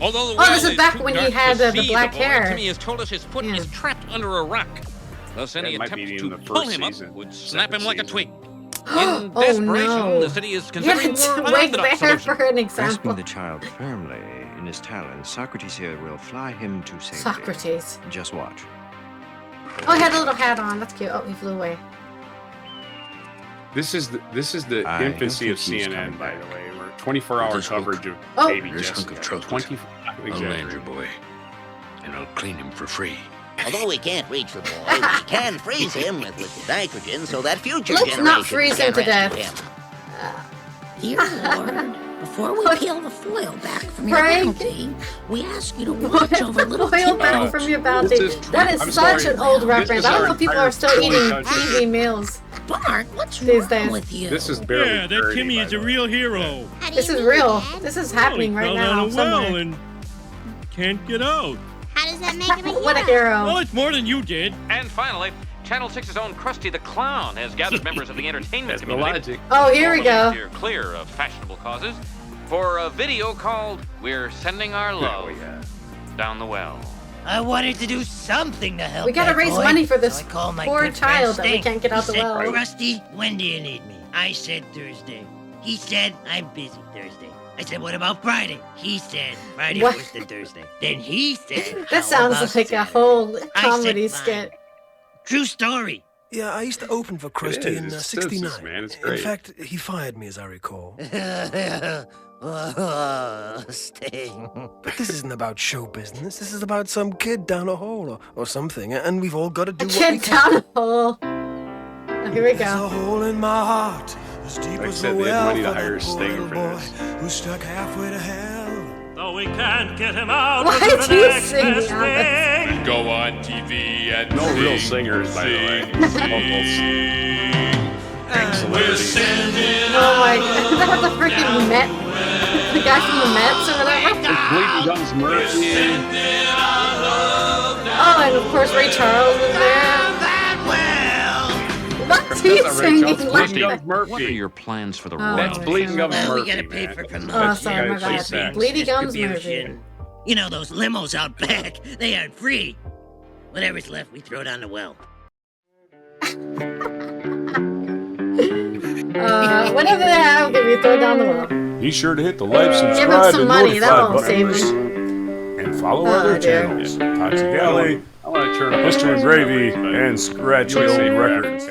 Although the Oh, well this is back too when he dark had to the see black boy, hair. Timmy has told us his foot Yeah. is trapped under a rock. Thus, any That might be attempt in to the pull first him up season, would snap him like a season. twig. In Oh, desperation, no. the city is Yeah, considering it's more wig unorthodox there solution. for an Grasping example. the child firmly in his talons, Socrates here will fly him to safety. Socrates. Just watch. Oh, he had a little hat on. That's cute. Oh, he flew away. This is the I infancy don't of think he's CNN, coming by back. the way. We're 24-hour This hook. coverage of Oh. baby This Jessica. hunk of chocolate. 20. I'll land your boy, and I'll clean him for free. Although we can't reach the boy, we can freeze him with liquid nitrogen so that future Let's generations not freeze him can to death. rescue him. Dear Lord, before we peel the foil back from your Frank. bounty, we ask you to watch over little Foil back Timmy. from your bounty. This is- That is I'm such sorry. an old This reference. is I don't our know if people entire are still eating country. TV meals. Bart, what's These wrong days. with you? This is barely Yeah, that 30, Timmy by is the a way. real hero. How do This you is mean, real. Dad? This is Well, happening he right fell now. down a well Somewhere. and can't get out. How does that make him a hero? What a Well, hero. it's more than you did. And finally, Channel 6's own Krusty the Clown has gathered members of the entertainment That's the community. logic. Oh, here we go. Steer clear of fashionable causes for a video called "We're Sending Our Love Oh, yeah. Down the Well." I wanted to do something to help. We gotta that raise boy, money for so this I called my poor good friend child that we Stink. can't get out He the said, well. Rusty, when do you need me? I said Thursday. He said, I'm busy Thursday. I said, what about Friday? He said, Friday What? was the Thursday. Then he said, That "How sounds about like a Saturday?" whole I comedy said, skit. True story. Yeah, I used to open for Krusty in It's '69. Simpsons, man. It's In great. fact, he fired me, as I recall. Sting. But this isn't about show business. This is about some kid down a hole or something, and we've all got to do A what we kid can. down a hole. Oh, here we There's a go. hole in my heart, as deep Like I as said, the they had well money to for hire that poor Stinger little for boy this. who's stuck halfway to hell. Oh, we can't get him out. Why until do the you next sing, best Albert? thing. Go on TV and No real singers, by the way. Oh my god. That's the freaking Met. The guy from the Mets or whatever. Bleeding Gums Murphy. Oh, and of course Ray Charles is there. What's he That's not Ray singing Charles. like Bleeding that? Gums Murphy. What are your plans for the Oh, role? That's Bleeding Gums Well, we Murphy, gotta pay man. for That's- Oh, that's sorry, the my guy who bad. plays that. Bleedy Gums Murphy. Distribution. You know, those limos out back, they aren't free. Whatever's left, we throw down the well. Whatever they have, give you throw down the well. Be sure to hit the like, Give him subscribe, some and money. That notify won't save buttons. him. And follow Oh, other dear. channels. Toxic Alley, I want to turn Mr. and Gravy, and Scratchy Old Records.